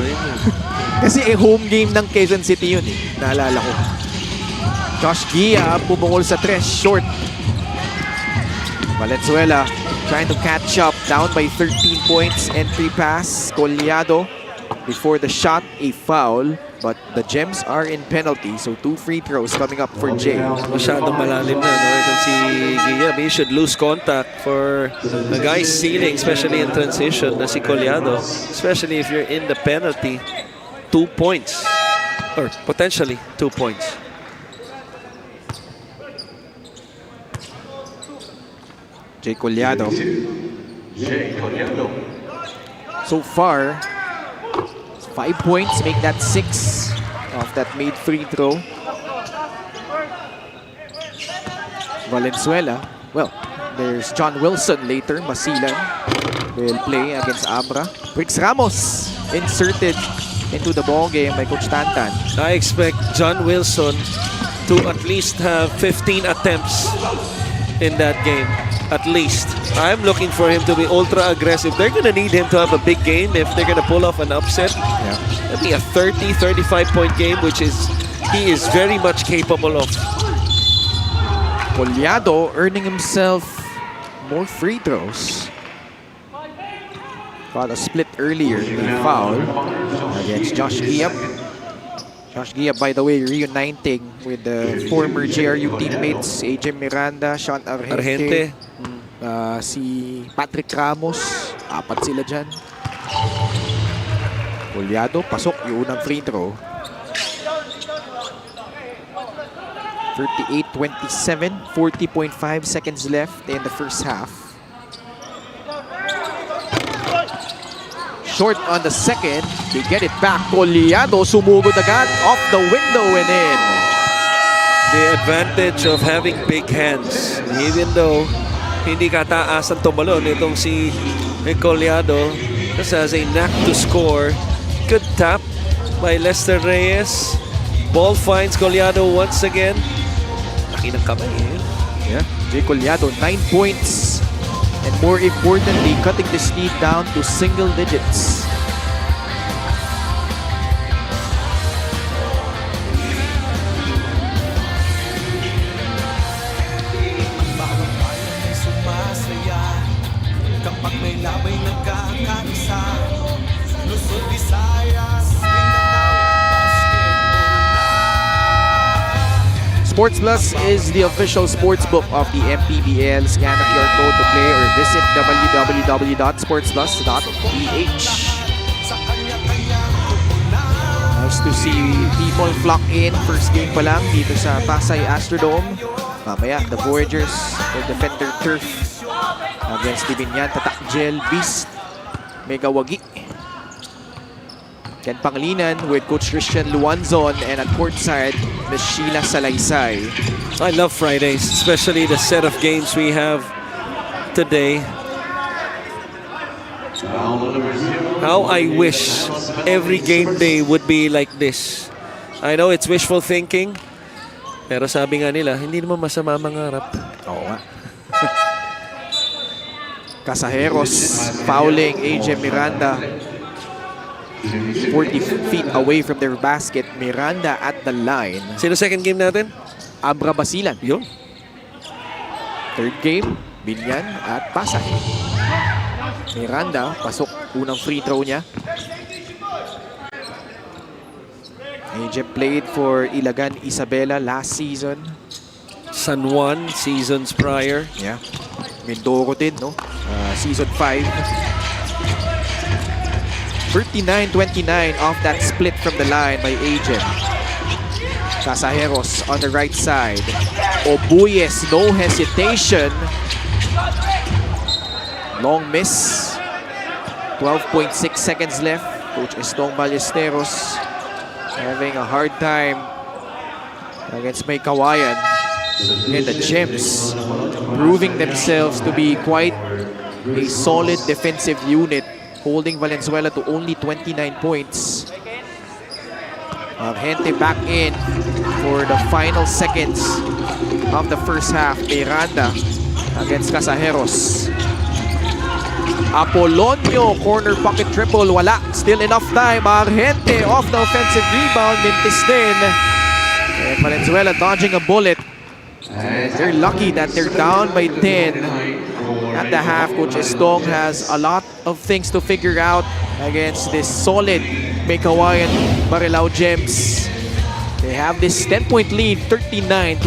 Kasi home game ng Quezon City yun eh. Naalala ko. Josh Gia pumungol sa 3. Short. Valenzuela trying to catch up. Down by 13 points. Entry pass. Collado. Before the shot, a foul. But the Gems are in penalty, so 2 free throws coming up for Jay. Masyadong malalim na, no? Itong si Guillem, he should lose contact for the guy's ceiling, especially in transition, na si Collado. Especially if you're in the penalty, 2 points. Or potentially 2 points. Jay Collado. So far, 5 points, make that 6 off that made free throw. Valenzuela, well, there's John Wilson later. Basilan will play against Abra. Brix Ramos inserted into the ball game by Coach Tantan. I expect John Wilson to at least have 15 attempts in that game. At least. I'm looking for him to be ultra aggressive. They're going to need him to have a big game if they're going to pull off an upset. Yeah. That'd be a 30, 35-point game, which he is very much capable of. Collado earning himself more free throws. Got a split earlier, a foul against Josh Giap. Josh Giap, by the way, reuniting with the former JRU teammates AJ Miranda, Sean Argente. Si Patrick Ramos, 4 sila dyan. Collado, pasok yung unang free throw. 38-27, 40.5 seconds left in the first half. Short on the second, they get it back. Collado, sumugod agad, off the window and in. The advantage of having big hands. Even though hindi kataasan tumalon itong si Collado, just has a knack to score. Good tap by Lester Reyes. Ball finds Collado once again. Laki ng kamay. Yeah, Jay Collado, 9 points. And more importantly, cutting this lead down to single digits. Kapag may labay nagkakaisa, Luzon, Visayas, Sports Plus is the official sports book of the MPBL. Scan the QR code to play or visit www.sportsplus.ph. Nice to see people flock in. First game pa lang dito sa Pasay Astrodome. Mamaya, the Voyagers will defend their turf against Libinyan, Tatakjel, Beast, Meycauayan. Ken Panglinan with Coach Christian Luanzon, and at courtside, Ms. Sheila Salaysay. I love Fridays, especially the set of games we have today. How I wish every game day would be like this. I know it's wishful thinking, pero sabi nga nila, hindi naman masama mangarap. Oo nga. Casajeros fouling AJ Miranda. 40 feet away from their basket. Miranda at the line. Sino second game natin? Abra Basilan. Yun. Third game, Binyan at Pasay. Miranda, pasok. Unang free throw niya. AJ played for Ilagan Isabela last season. San Juan, seasons prior. Yeah. Mindoro din, no? Season 5. 39-29 off that split from the line by Agent. Casajeros on the right side. Obuyes, no hesitation. Long miss. 12.6 seconds left. Coach Estong Ballesteros having a hard time against Meycauayan. And the Gems proving themselves to be quite a solid defensive unit, holding Valenzuela to only 29 points. Argente back in for the final seconds of the first half. Miranda against Casajeros. Apolonio, corner pocket triple, wala. Still enough time. Argente off the offensive rebound, mintis din. And Valenzuela dodging a bullet. They're lucky that they're down by 10 at the half. Coach Estong has a lot of things to figure out against this solid Meycauayan, Marilao Gems. They have this 10-point lead, 39-29.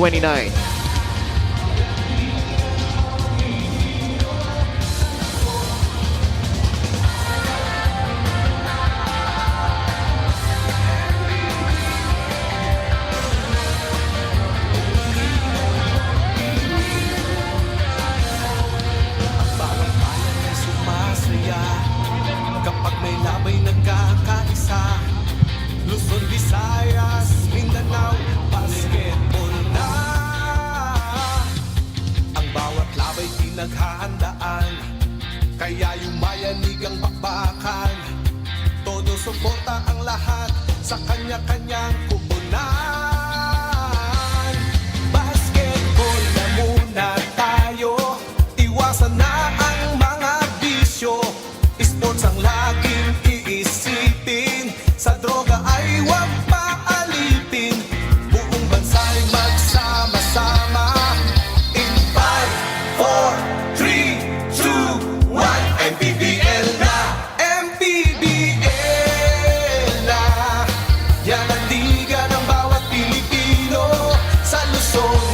Bawat bayan ay sumasaya kapag may labay nagkakaisa. Luzon, Visayas, Mindanao, basketball na. Ang bawat labay pinaghahandaan, kaya yumayanig ang bakbakan. Todo suporta ang lahat sa kanya-kanyang kupunan. Basketball na muna tayo, iwasan na ang mga bisyo. Sports ang laging iisipin, sa droga ay huwag paalipin. Buong bansa'y magsama-sama. In 5, 4, 3, 2, 1, MPBL na! MPBL na! Yan ang liga ng bawat Pilipino, sa Luzon,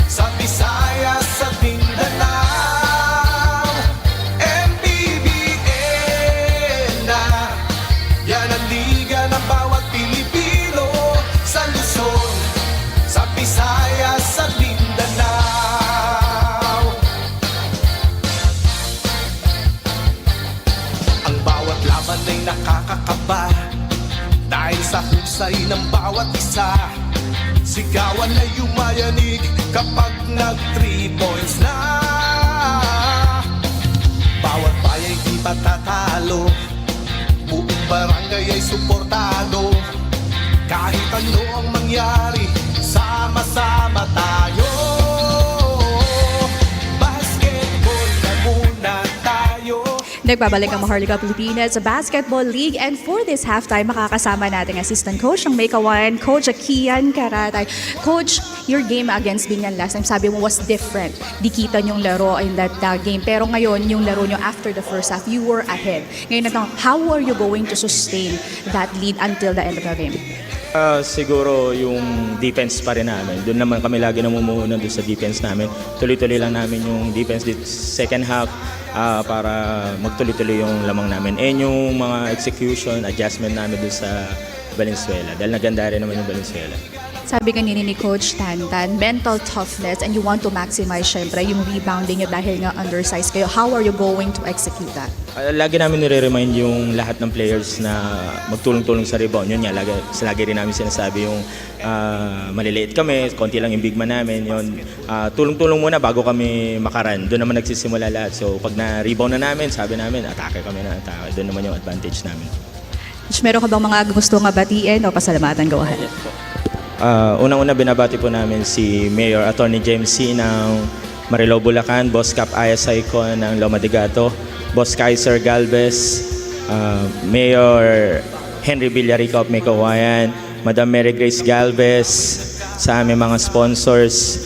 sa Visayas, sa Mindanao. MPBL na! Yan ang liga ng bawat Pilipino, sa Luzon, sa Visayas, sa Mindanao. Ang bawat laban ay nakakakaba, dahil sa husay ng bawat isa. Sigawan ay yumayanig kapag nag-3 points na. Bawat bayay di patatalo, buong barangay ay suportado. Kahit ano ang mangyari, sama-sama tayo. Basketball na muna tayo. Nagbabalik ang Maharlika Pilipinas sa Basketball League, and for this halftime, makakasama natin ang assistant coach ng Meycauayan, Coach Kian Karatay. Coach, your game against Binyan last time, sabi mo was different. Di kita yung laro in that game. Pero ngayon, yung laro nyo after the first half, you were ahead. Ngayon na how are you going to sustain that lead until the end of the game? Siguro yung defense pa rin namin. Doon naman kami lagi namumuhunan doon sa defense namin. Tuloy-tuloy lang namin yung defense second half para magtuloy-tuloy yung lamang namin. And yung mga execution, adjustment namin doon sa Valenzuela. Dahil naganda rin naman yung Valenzuela. Sabi kanina ni Coach Tantan, mental toughness, and you want to maximize syempre yung rebounding nyo dahil nga undersized kayo. How are you going to execute that? Lagi namin nire-remind yung lahat ng players na magtulong-tulong sa rebound. Yun nga, lagi rin namin sinasabi yung maliliit kami, konti lang yung big man namin. Yun, tulong-tulong muna bago kami makaran. Doon naman nagsisimula lahat. So pag na-rebound na namin, sabi namin, atake kami na atake. Doon naman yung advantage namin. Meron ka bang mga gusto nga batiin o pasalamatan? Go ahead. Unang-una binabati po namin si Mayor Attorney James C. ng Marilao, Bulacan, Boss Cap Ayas Saiko ng Loma de Gato, Boss Kaiser Galvez, Mayor Henry Villarica of Meycauayan, Madam Mary Grace Galvez, sa aming mga sponsors,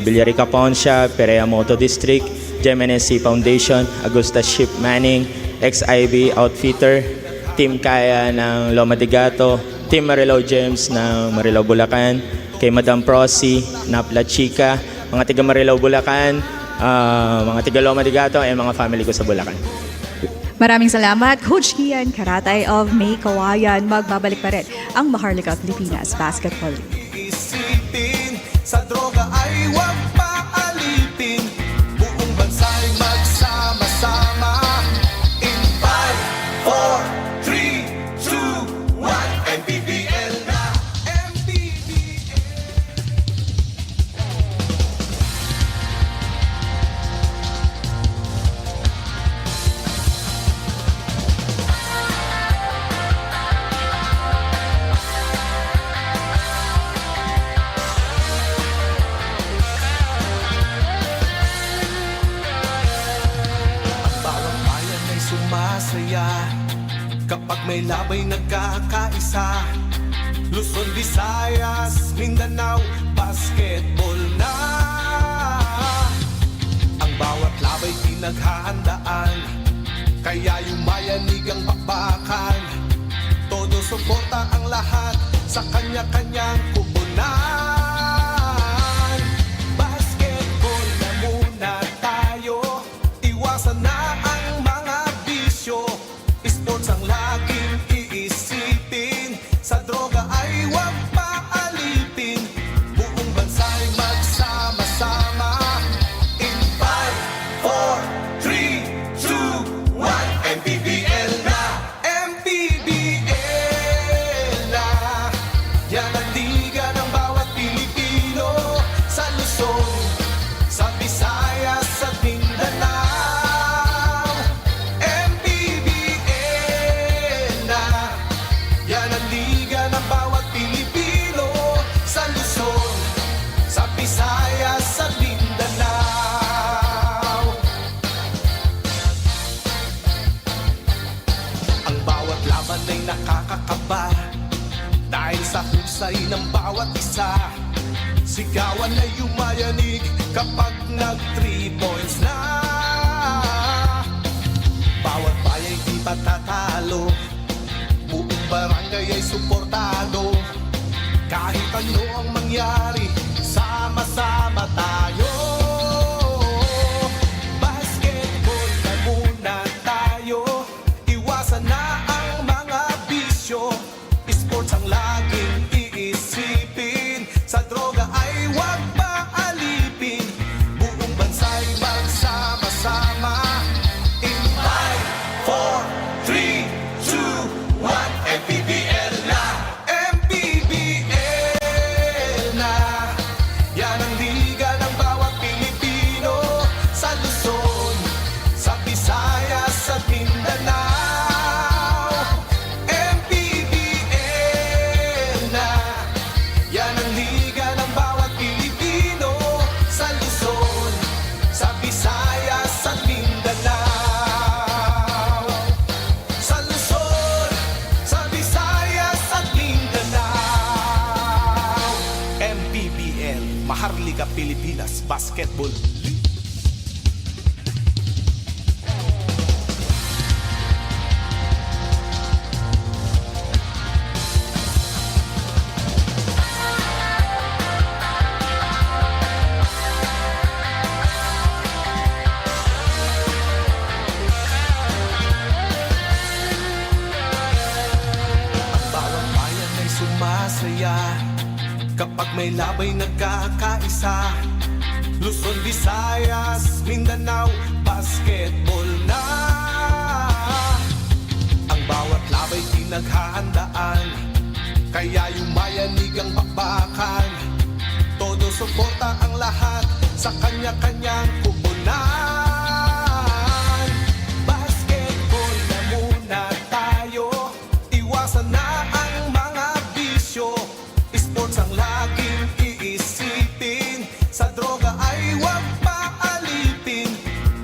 Villarica Pawn Shop, Perea Moto District, GMNSC Foundation, Augusta Ship Manning, XIB Outfitter, Team Kaya ng Loma de Gato, Team Marilao Gems ng Marilao, Bulacan, kay Madam Prosi, Napla Chica, mga tiga Marilao, Bulacan, mga tiga Loma de Gato, at mga family ko sa Bulacan. Maraming salamat, Coach Kian Karatay of Meycauayan. Magbabalik pa rin ang Maharlika Pilipinas Basketball League. Isipin, sa droga ay huwag paalipin. Buong bansa'y magsama-sama. In 5, 4, 3, 2, 1, MPBL na! MPBL! Sumasaya kapag may labay nagkakaisa. Luzon, Visayas, Mindanao, basketball na. Ang bawat labay pinaghahandaan, kaya yumayanig ang bakbakan. Todo kanya-kanyang kupunan. Basketball na muna tayo, iwasan na ang mga bisyo. Sports ang laging iisipin, sa droga ay huwag paalipin. Buong bansa'y magsama-sama. In 5, 4, 3, 2, 1, MPBL na, MPBL na. Yan ang liga ng bawat Pilipino, sa Luzon, sa Visayas, sa Mindanao. MPBL na. Yan ang liga ng bawat Pilipino, sa Luzon, sa Visayas, sa Mindanao. Ang bawat laban ay nakakakaba, dahil sa husay ng bawat isa. Sigawan ay yumayanig kapag nag-3 points na. Bawat baya'y di patatalo, buong barangay ay suportado. Kahit ano ang mangyari, sama-sama tayo. Basketball na muna tayo, iwasan na ang mga bisyo. Sports ang laging iisipin, sa droga ay huwag paalipin. Buong bansa'y magsama-sama. In 5, 4, 3, 2, 1, MPBL na, MPBL na. Yan ang liga ng bawat Pilipino, sa Luzon, sa Visayas, sa Mindanao. MPBL na. Yan ang liga ng bawat Pilipino, sa Luzon, sa Visayas, sa Mindanao. Sa Luzon, sa Visayas, at Mindanao. MPBL, Maharlika Pilipinas Basketball League. Ang bawat bayan ay sumasaya kapag may labay nagkakaisa. Luzon, Visayas, Mindanao, basketball na. Ang bawat labay pinaghahandaan, kaya yumayanig ang bakbakan. Todo suporta ang lahat sa kanya-kanyang kupunan. Basketball na muna tayo, iwasan na ang mga bisyo. Sports ang laging iisipin, sa droga ay huwag paalipin.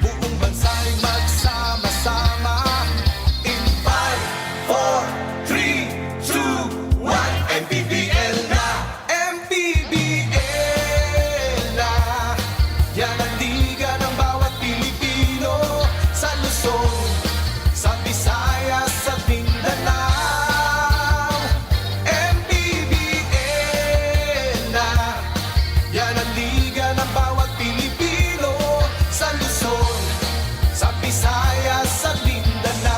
Buong bansa'y magsama-sama. In 5, 4, 3, 2, 1, MPBL na, MPBL na. Yan ang liga ng bawat Pilipino, sa Luzon, sa Visayas, sa Mindanao. MPBL na. Yan ang liga ng bawat Pilipino, sa Luzon, sa Visayas, sa Mindanao.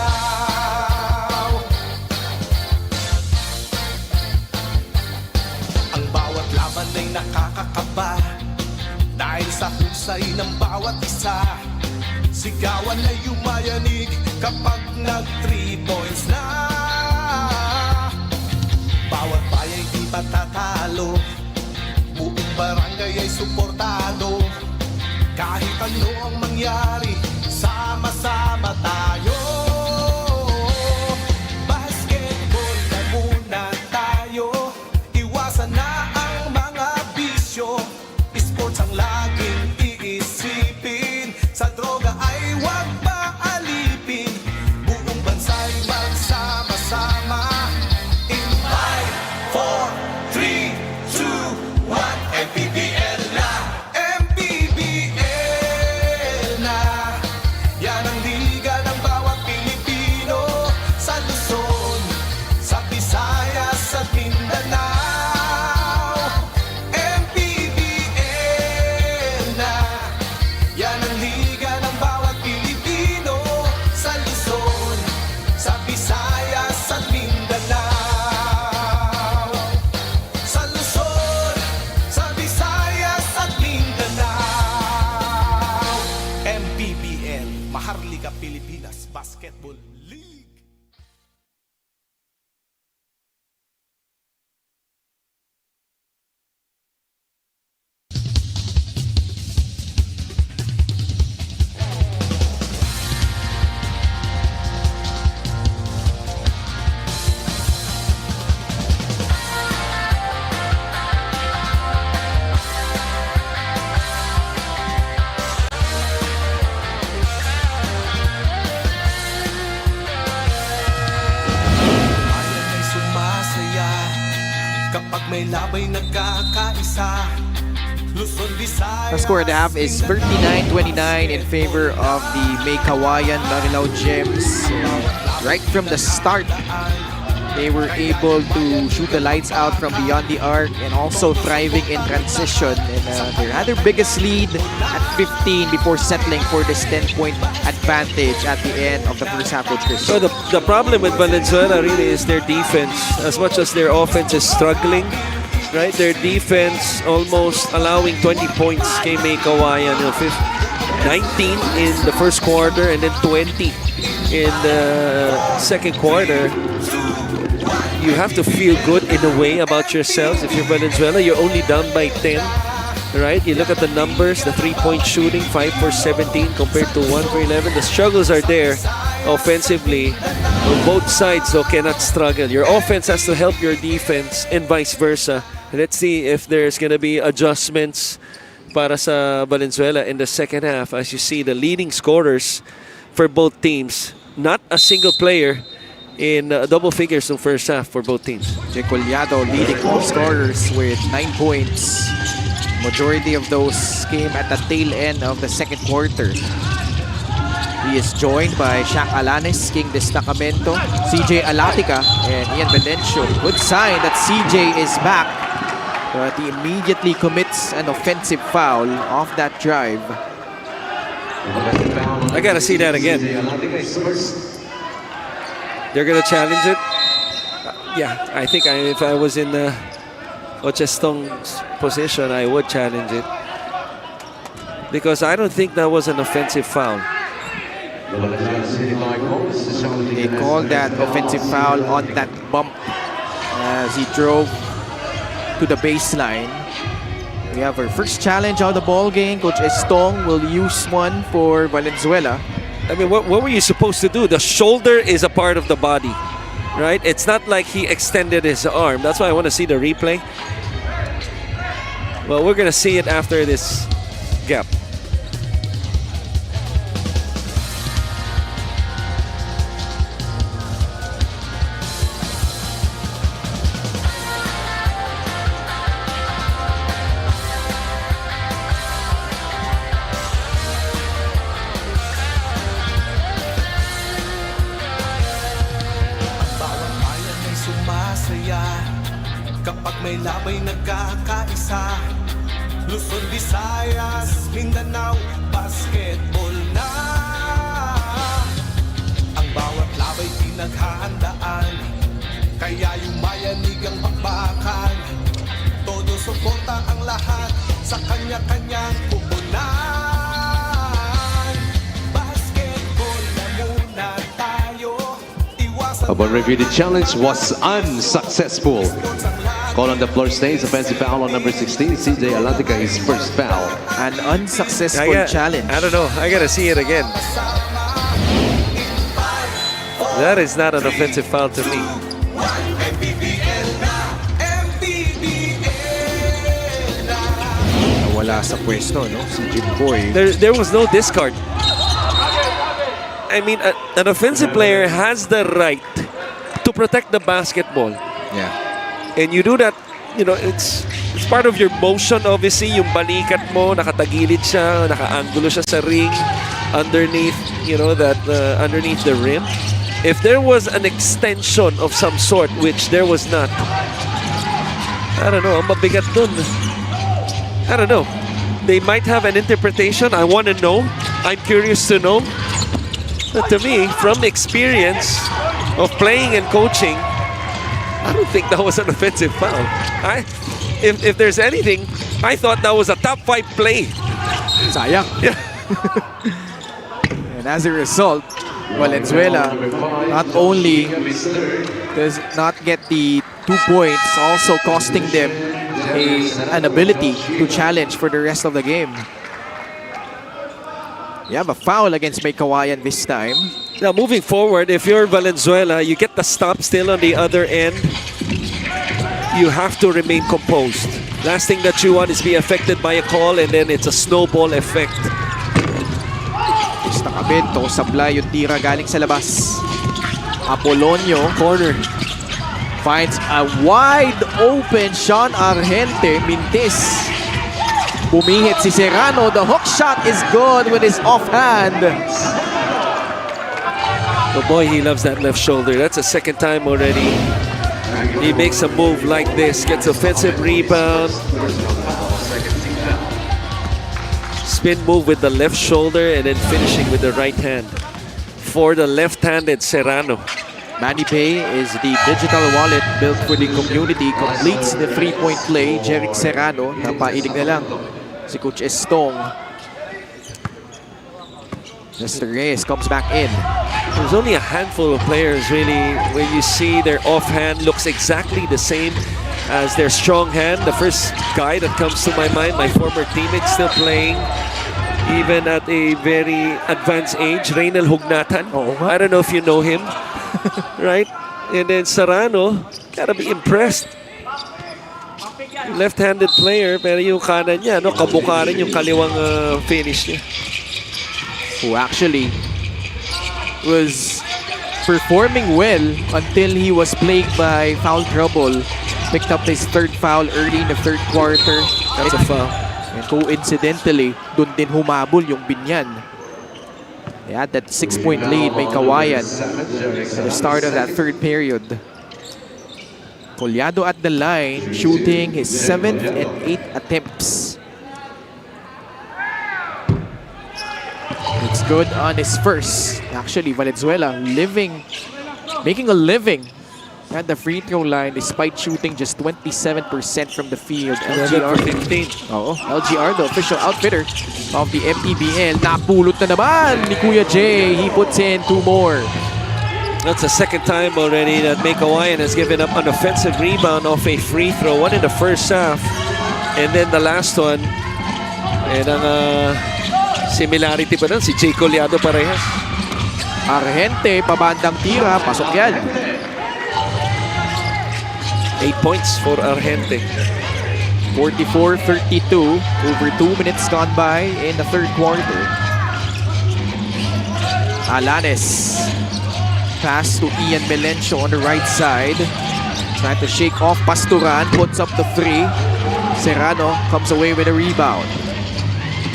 Ang bawat laban ay nakakakaba, dahil sa husay ng bawat isa. Sigawan ay yumayanig kapag nag-3 points na. Bawat baya'y di patatalo, buong barangay ay suportado. Kahit ano ang mangyari, sama-sama tayo. Basketball na muna tayo, iwasan na ang mga bisyo. Sports ang laging iisipin, sa droga ay huwag paalipin. Buong bansa'y magsama-sama. In 5, 4, 3, 2, 1, MPBL na, MPBL Basketball League. Bayan ay sumasaya kapag may labay nagkakaisa. Luzon, Visayas, The score at the half is 39-29 in favor of the Meycauayan Marilao Gems. Right from the start, they were able to shoot the lights out from beyond the arc and also thriving in transition. And they had their biggest lead at 15 before settling for this 10-point advantage at the end of the first half. Coach Chris. So the problem with Valenzuela really is their defense. As much as their offense is struggling, right? Their defense almost allowing 20 points kay Meycauayan. 19 in the first quarter and then 20 in the second quarter. You have to feel good in a way about yourselves. If you're Valenzuela, you're only down by 10, right? You look at the numbers, the 3-point shooting, 5 for 17 compared to 1 for 11. The struggles are there offensively. On both sides, though, cannot struggle. Your offense has to help your defense and vice versa. Let's see if there's going to be adjustments para sa Valenzuela in the second half. As you see, the leading scorers for both teams, not a single player in double figures in first half for both teams. Jake Collado leading all scorers with 9 points. Majority of those came at the tail end of the second quarter. He is joined by Shaq Alanes, King Destacamento, CJ Alatica, and Ian Melencio. Good sign that CJ is back, but he immediately commits an offensive foul off that drive. I gotta see that again. They're gonna challenge it. Yeah, I think if I was in Ochestong's position, I would challenge it. Because I don't think that was an offensive foul. They called that offensive foul on that bump as he drove to the baseline. We have our first challenge of the ball game. Coach Estong will use one for Valenzuela. I mean, what were you supposed to do? The shoulder is a part of the body, right? It's not like he extended his arm. That's why I want to see the replay. Well, we're going to see it after this gap. sumasaya kapag may labay nagkakaisa. Luzon, Visayas, Mindanao, basketball na. Ang bawat labay pinaghahandaan, kaya yumayanig ang bakbakan. Todo suporta ang lahat sa kanya-kanyang pupunan. Basketball na muna tayo. Upon review, the challenge was unsuccessful. Call on the floor stays. Offensive foul on number 16. CJ Alatica, his first foul. An unsuccessful challenge. I don't know. I gotta see it again. That is not an offensive foul to me. MPBL na, MPBL na. Nawala sa pwesto, no? Si Jim Boy. There was no discard. I mean, an offensive player has the right to protect the basketball. Yeah. And you do that, you know, it's part of your motion, obviously. Yung balikat mo, nakatagilid siya, naka-angulo siya sa ring, underneath, you know, that underneath the rim. If there was an extension of some sort, which there was not, I don't know, ang mabigat dun. I don't know. They might have an interpretation. I want to know. I'm curious to know. But to me, from experience of playing and coaching, I don't think that was an offensive foul. If there's anything, I thought that was a top 5 play. Sayang. Yeah. And as a result, Valenzuela not only does not get the 2 points, also costing them an ability to challenge for the rest of the game. You have a foul against Meycauayan this time. Now moving forward, if you're Valenzuela, you get the stop still on the other end. You have to remain composed. Last thing that you want is be affected by a call and then it's a snowball effect. Nakabit, sablay yung tira galing sa labas. Apolonio, corner. Finds a wide open Sean Argente. Mintis. Bumihit si Serrano. The hook shot is good with his offhand. Oh boy, he loves that left shoulder. That's the second time already. He makes a move like this, gets offensive rebound. Spin move with the left shoulder and then finishing with the right hand. For the left-handed Serrano. MANNY Pay is the digital wallet built for the community. Completes the three-point play. Jeric Serrano, napailig na lang si Coach Estong. Mr. Reyes comes back in. There's only a handful of players really where you see their offhand looks exactly the same as their strong hand. The first guy that comes to my mind, my former teammate, still playing even at a very advanced age, Reynel Hugnatan. I don't know if you know him, right? And then Serrano, gotta be impressed. Left-handed player, pero yung kanan niya, no, kabuka rin yung kaliwang finish niya. Who actually was performing well until he was plagued by foul trouble. Picked up his third foul early in the third quarter. That's a foul. And coincidentally, dun din humabol yung Binyan. They had that 6-point lead, Meycauayan, at the start of that third period. Collado at the line, shooting his 7th and 8th attempts. It's good on his first. Actually, Valenzuela making a living at the free throw line despite shooting just 27% from the field. LGR 15. LGR, the official outfitter of the MPBL. Napulot na naman ni Kuya Jay. He puts in 2 more. That's the second time already that Meycauayan has given up an offensive rebound off a free throw. One in the first half, and then the last one. And ang similarity pa nun, si Jay Collado parehas. Argente, pabandang tira, pasok yan. 8 points for Argente. 44-32, over 2 minutes gone by in the third quarter. Alanes, pass to Ian Melencio on the right side. Trying to shake off Pasturan, puts up the 3. Serrano comes away with a rebound.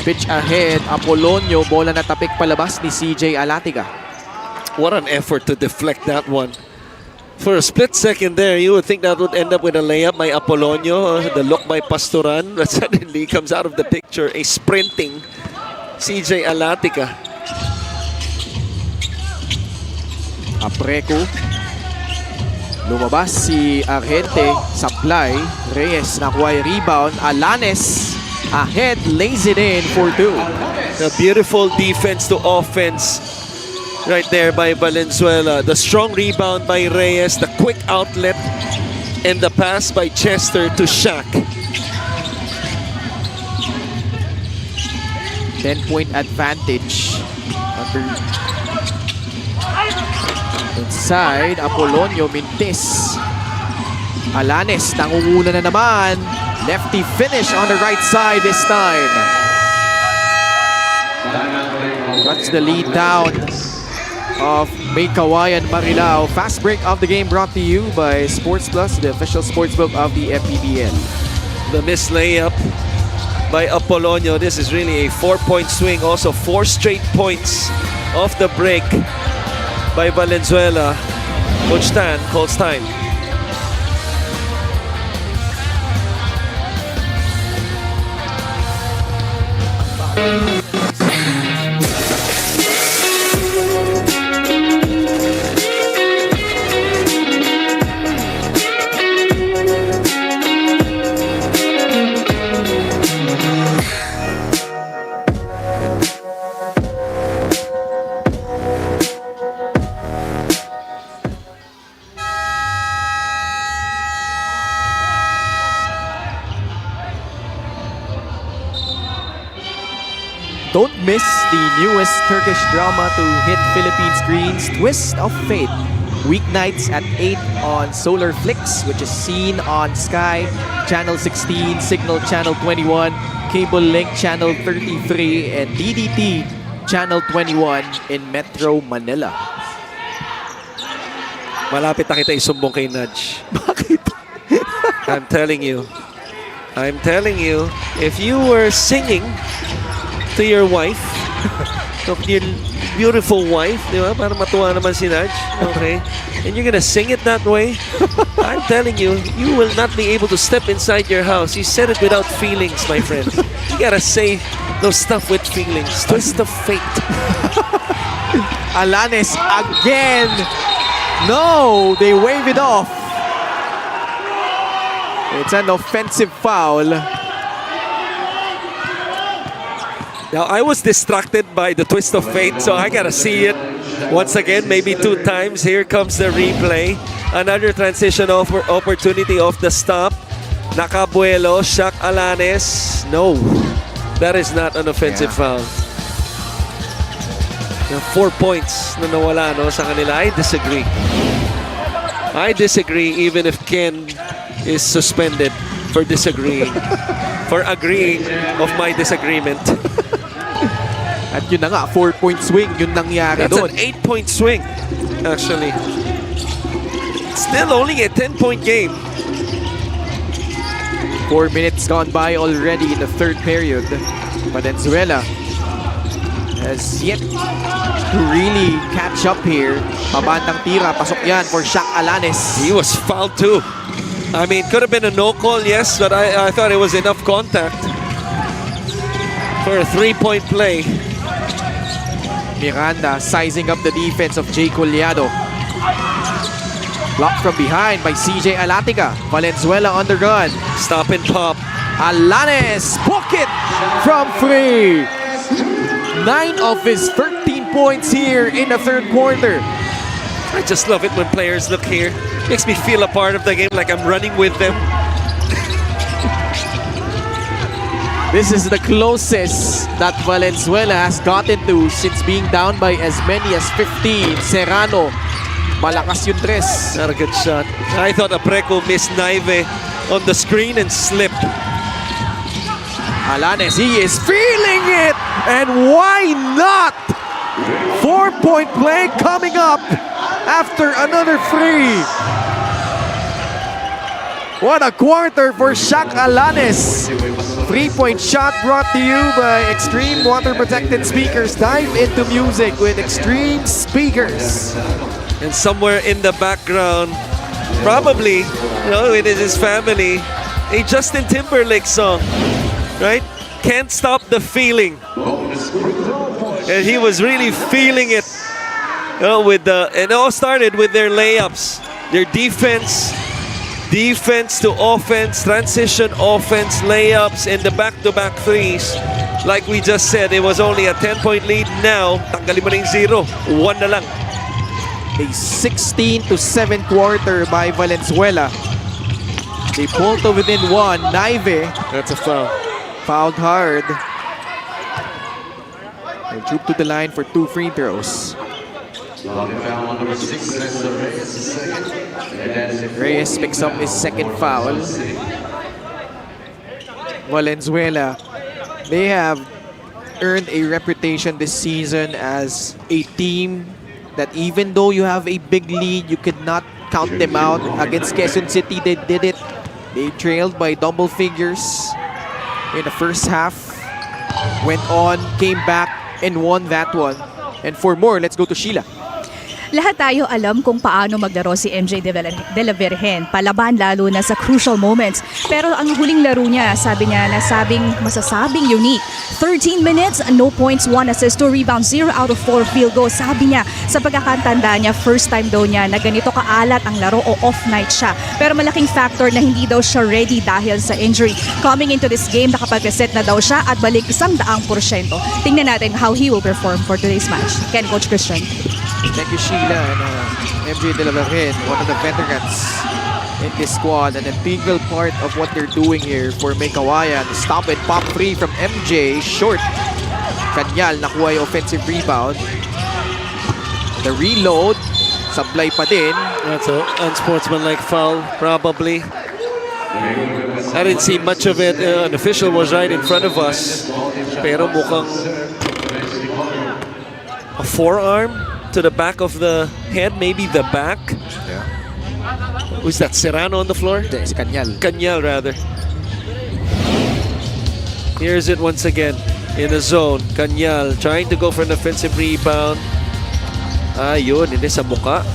Pitch ahead, Apolonio, bola na tapik palabas ni CJ Alatiga. What an effort to deflect that one. For a split second there, you would think that would end up with a layup by Apolonio. The look by Pasturan, but suddenly comes out of the picture a sprinting CJ Alatiga. Apreco. Lumabas si Argente. Supply. Reyes nakuha yung rebound. Alanes ahead, lays it in for 2. The beautiful defense to offense right there by Valenzuela. The strong rebound by Reyes, the quick outlet, and the pass by Chester to Shaq. 10-point advantage. Inside, Apolonio, Mintis. Alanes, nangunguna na naman. Lefty finish on the right side this time. Cuts the lead down of Meycauayan Marilao. Fast break of the game brought to you by Sports Plus, the official sportsbook of the MPBL. The missed layup by Apolonio. This is really a 4-point swing. Also 4 straight points off the break by Valenzuela. Coach Tan calls time. Don't miss the newest Turkish drama to hit Philippine screens, Twist of Fate. Weeknights at 8 on Solar Flix, which is seen on Sky, Channel 16, Signal Channel 21, Cable Link Channel 33, and DDT Channel 21 in Metro Manila. Malapit na kita isumbong kay Nudge. Bakit? I'm telling you, if you were singing to your wife, to your beautiful wife, di ba? Para matuwa naman si Nudge, okay? And you're gonna sing it that way, I'm telling you, you will not be able to step inside your house. You said it without feelings, my friend. You gotta say those stuff with feelings. Twist of fate. Alanes again. No, they wave it off. It's an offensive foul. Now, I was distracted by the twist of fate, so I gotta see it once again, maybe 2 times. Here comes the replay. Another transition opportunity off the stop. Nakabuelo, Shaq Alanes. No, that is not an offensive foul. Now, 4 points na nawala no, sa kanila. I disagree. I disagree even if Ken is suspended for disagreeing. For agreeing of my disagreement. At yun na nga, 4-point swing, yun nangyari That's doon. an 8-point swing, actually. Still only a 10-point game. 4 minutes gone by already in the third period. Valenzuela has yet to really catch up here. Pabandang tira, pasok yan for Shaq Alanes. He was fouled too. I mean, could have been a no call, yes, but I thought it was enough contact for a 3-point play. Miranda sizing up the defense of Jay Collado. Blocked from behind by CJ Alatica. Valenzuela on the run. Stop and pop. Alanes, pocket from 3. 9 of his 13 points here in the third quarter. I just love it when players look here. Makes me feel a part of the game, like I'm running with them. This is the closest that Valenzuela has gotten to since being down by as many as 15. Serrano, malakas yung tres. Not a good shot. I thought Apreco missed Naive on the screen and slipped. Alanes, he is feeling it! And why not? 4-point play coming up after another 3. What a quarter for Shaq Alanes. 3-point shot brought to you by Extreme Water Protected Speakers. Dive into music with Extreme Speakers. And somewhere in the background, probably, you know, it is his family, a Justin Timberlake song, right? Can't Stop the Feeling. And he was really feeling it. You know, with it all started with their layups, their defense to offense, transition offense, layups, and the back-to-back threes. Like we just said, it was only a 10-point lead. Now, tanggalin mo na yung 0. 1 na lang. A 16-7 quarter by Valenzuela. They pulled to within 1. Naive. That's a foul. Fouled hard. They troop to the line for 2 free throws. Reyes picks up his second foul. Valenzuela, they have earned a reputation this season as a team that even though you have a big lead, you could not count them out. Against Quezon City, they did it. They trailed by double figures in the first half. Went on, came back, and won that one. And for more, let's go to Sheila. Lahat tayo alam kung paano maglaro si MJ de la Virgen. Palaban lalo na sa crucial moments. Pero ang huling laro niya, sabi niya, masasabing unique. 13 minutes, no points, 1 assist, 2 rebounds, 0 out of 4 field goals. Sabi niya, sa pagkakatanda niya, first time daw niya na ganito kaalat ang laro o off night siya. Pero malaking factor na hindi daw siya ready dahil sa injury. Coming into this game, nakapag-reset na daw siya at balik 100%. Tingnan natin how he will perform for today's match. Ken, Coach Christian. Thank you, Sheila, and MJ de la Virgen, one of the veterans in this squad, an integral part of what they're doing here for Meycauayan. Stop and pop 3 from MJ, short Kanyal nakuha yung offensive rebound. The reload, sablay pa din. That's an unsportsmanlike foul, probably. I didn't see much of it. An official was right in front of us. Pero mukhang a forearm to the back of the head, maybe the back. Yeah. Who's that, Serrano on the floor? Si Kanyal. Kanyal, rather. Here's it once again in the zone. Kanyal trying to go for an offensive rebound. Yun, hindi sa muka.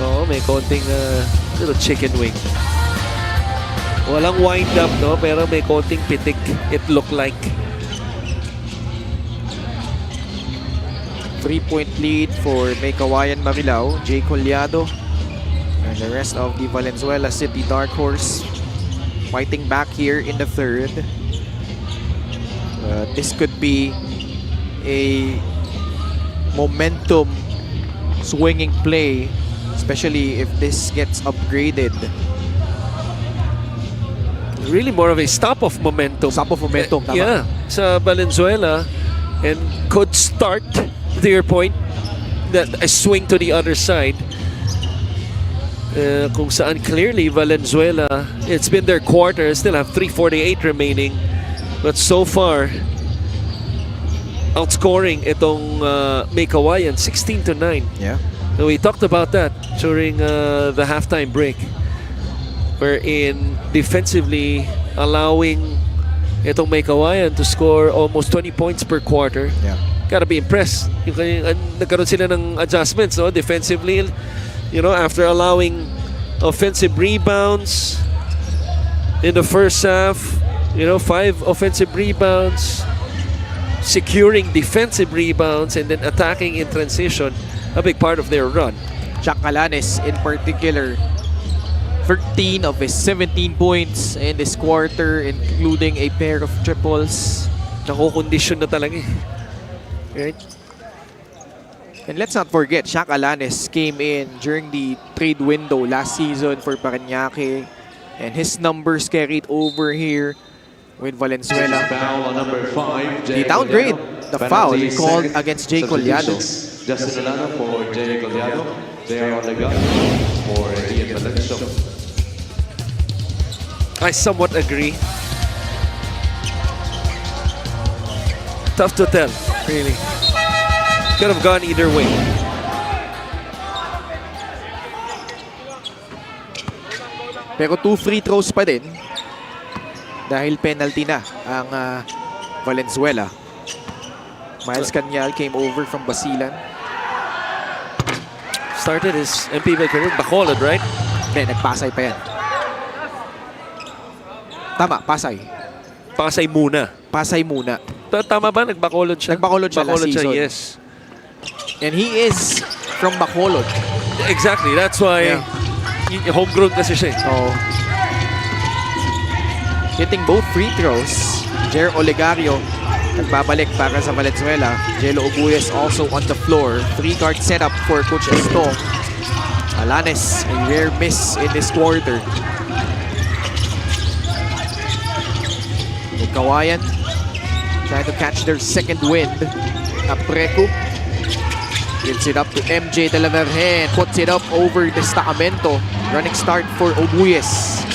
Oo, may konting little chicken wing. Walang wind up, no? Pero may konting pitik, it looked like. 3-point lead for Meycauayan Marilao, Jay Collado, and the rest of the Valenzuela City Dark Horse fighting back here in the third. This could be a momentum swinging play, especially if this gets upgraded. Really more of a stop of momentum. Stop of momentum, tama. Yeah, sa Valenzuela, and could start, to your point, that a swing to the other side. Kung saan clearly Valenzuela, it's been their quarter, still have 3:48 remaining, but so far outscoring itong Meycauayan 16-9. Yeah. And we talked about that during the halftime break, wherein defensively allowing itong Meycauayan to score almost 20 points per quarter. Yeah. Gotta be impressed. Yung nagkaroon sila ng adjustments, no? Defensively, you know, after allowing offensive rebounds in the first half, you know, 5 offensive rebounds, securing defensive rebounds, and then attacking in transition, a big part of their run. Jack Calanes in particular, 13 of his 17 points in this quarter, including a pair of triples. Nakukondisyon na talaga eh. Right? And let's not forget, Shaq Alanes came in during the trade window last season for Parañaque, and his numbers carried over here with Valenzuela. Foul on number 5. They downgrade the foul called against Jay Collado. Justin Alano for Jay Collado. They are on the gun for Ian Melencio. I somewhat agree. Tough to tell, really. Could have gone either way. Pero 2 free throws pa din dahil penalty na ang Valenzuela. Miles Kanyal came over from Basilan. Started his MPBL career, Bacolod, right? Hindi, nagpasay pa yan. Tama, Pasay. Pasay muna. Pasay muna. Tama ba? Nagbacolod siya? Nagbacolod siya last season. Yes. And he is from Bacolod. Exactly. That's why homegrown kasi siya. So, hitting both free throws, Jer Olegario nagbabalik para sa Valenzuela. Jello Ubuyes also on the floor. 3-card setup for Coach Estong. Alanes, a rare miss in this quarter. Meycauayan trying to catch their second wind. Apreco gives it up to MJ de la Vergen. Puts it up over Destacamento. Running start for Ubuyes.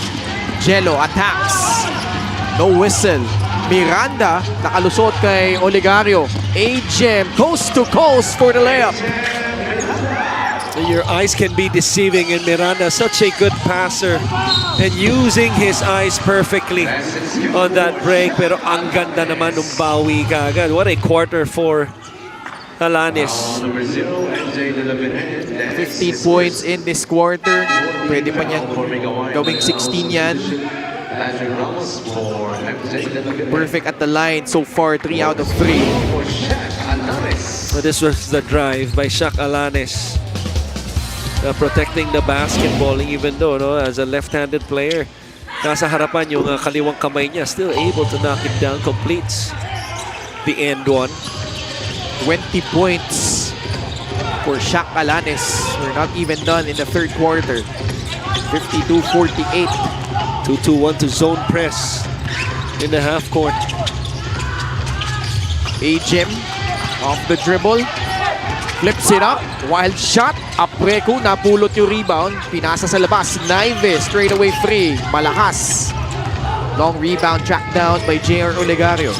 Jello attacks. No whistle. Miranda nakalusot kay Olegario. A-gem coast to coast for the layup. Your eyes can be deceiving, and Miranda, such a good passer and using his eyes perfectly on that break. Pero ang ganda naman ng bawi kaagad. What a quarter for Alanes. 15 points in this quarter. Pwede pa niyang gawing 16 yan. Perfect at the line so far, 3 out of 3. So this was the drive by Shaq Alanes. Protecting the basketball, even though as a left-handed player, nasa harapan yung kaliwang kamay niya, still able to knock it down, completes the end one. 20 points for Shaq Alanes. We're not even done in the third quarter. 52-48. 2-2-1 to zone press in the half court. Agem off the dribble. Flips it up. Wild shot. Apreku, napulot yung rebound. Pinasa sa labas. Naive, straight away free. Malakas. Long rebound tracked down by J.R. Olegario.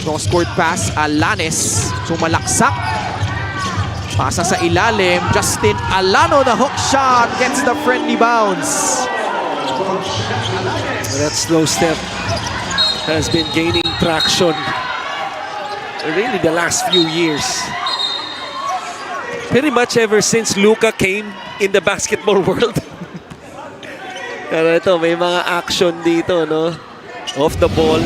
Cross-court pass. Alanes. Sumalaksak. Pasa sa ilalim. Justin Alano, the hook shot. Gets the friendly bounce. That slow step has been gaining traction really the last few years. Pretty much ever since Luka came in the basketball world. Pero ito, may mga action dito, no? Off the ball.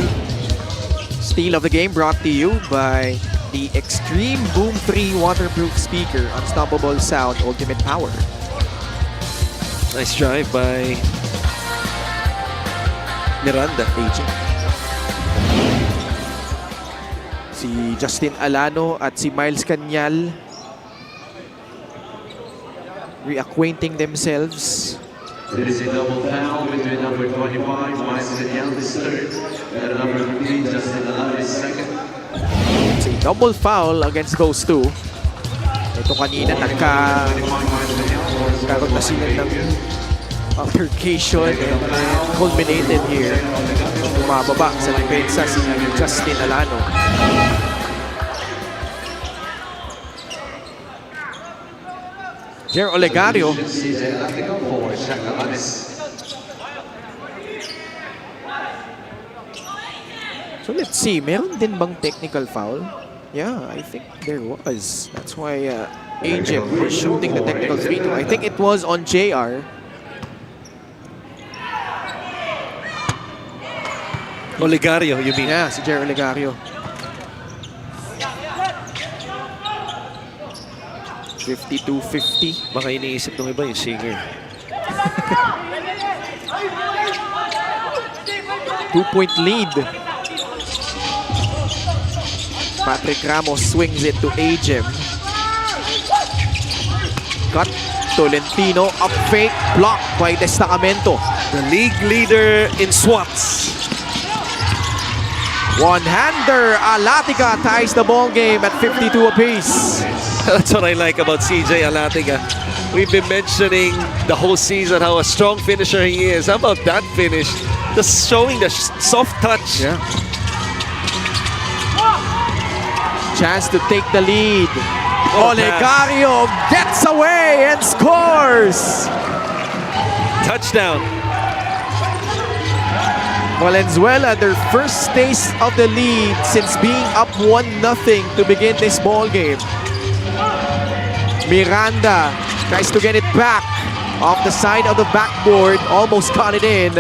Steal of the game brought to you by the Extreme Boom 3 waterproof speaker. Unstoppable sound, ultimate power. Nice drive by Miranda. Aging. Si Justin Alano at si Miles Canyal reacquainting themselves. There is a double foul between number 25, Miles Canyal is third, and number 3, Justin Alano is second. It's a double foul against those two. Ito kanina nagkaroon na sila ng altercation and culminated here. Bumababa sa depensa si Justin Alano. Jer Olegario. So let's see, meron din bang technical foul? Yeah, I think there was. That's why Agem was shooting the technical free throw. I think it was on JR. Olegario, you mean? Yeah, si Jer Olegario. 52-50. Baka iniisip ng iba yung singer. 2-point lead. Patrick Ramos swings it to Agem. Cut. Tolentino, up fake, blocked by Destacamento. The league leader in swats. One-hander, Alatica ties the ball game at 52 apiece. That's what I like about CJ Alatiga. We've been mentioning the whole season how a strong finisher he is. How about that finish? Just showing the soft touch. Yeah. Chance to take the lead. Olegario gets away and scores! Touchdown. Valenzuela, their first taste of the lead since being up 1-0 to begin this ball game. Miranda tries to get it back off the side of the backboard, almost got it in.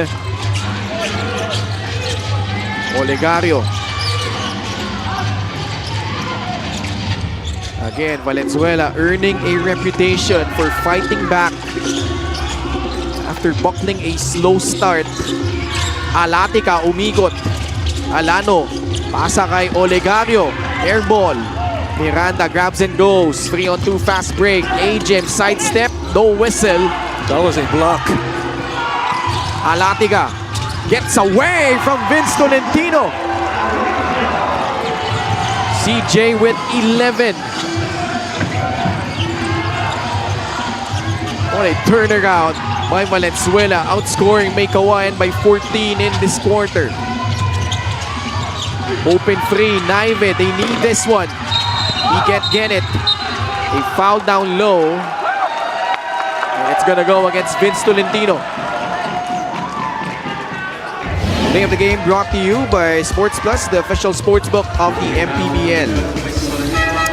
Olegario. Again, Valenzuela earning a reputation for fighting back after buckling a slow start. Alatica umigot. Alano, pasa kay Olegario. Air ball. Miranda grabs and goes. 3-on-2 fast break. Agem sidestep, no whistle. That was a block. Alatica gets away from Vince Tolentino. CJ with 11. What a turnaround by Valenzuela, outscoring Meycauayan by 14 in this quarter. Open three, Naive, they need this one. He can't get it. A foul down low. And it's gonna go against Vince Tolentino. Play of the game brought to you by Sports Plus, the official sportsbook of the MPBL.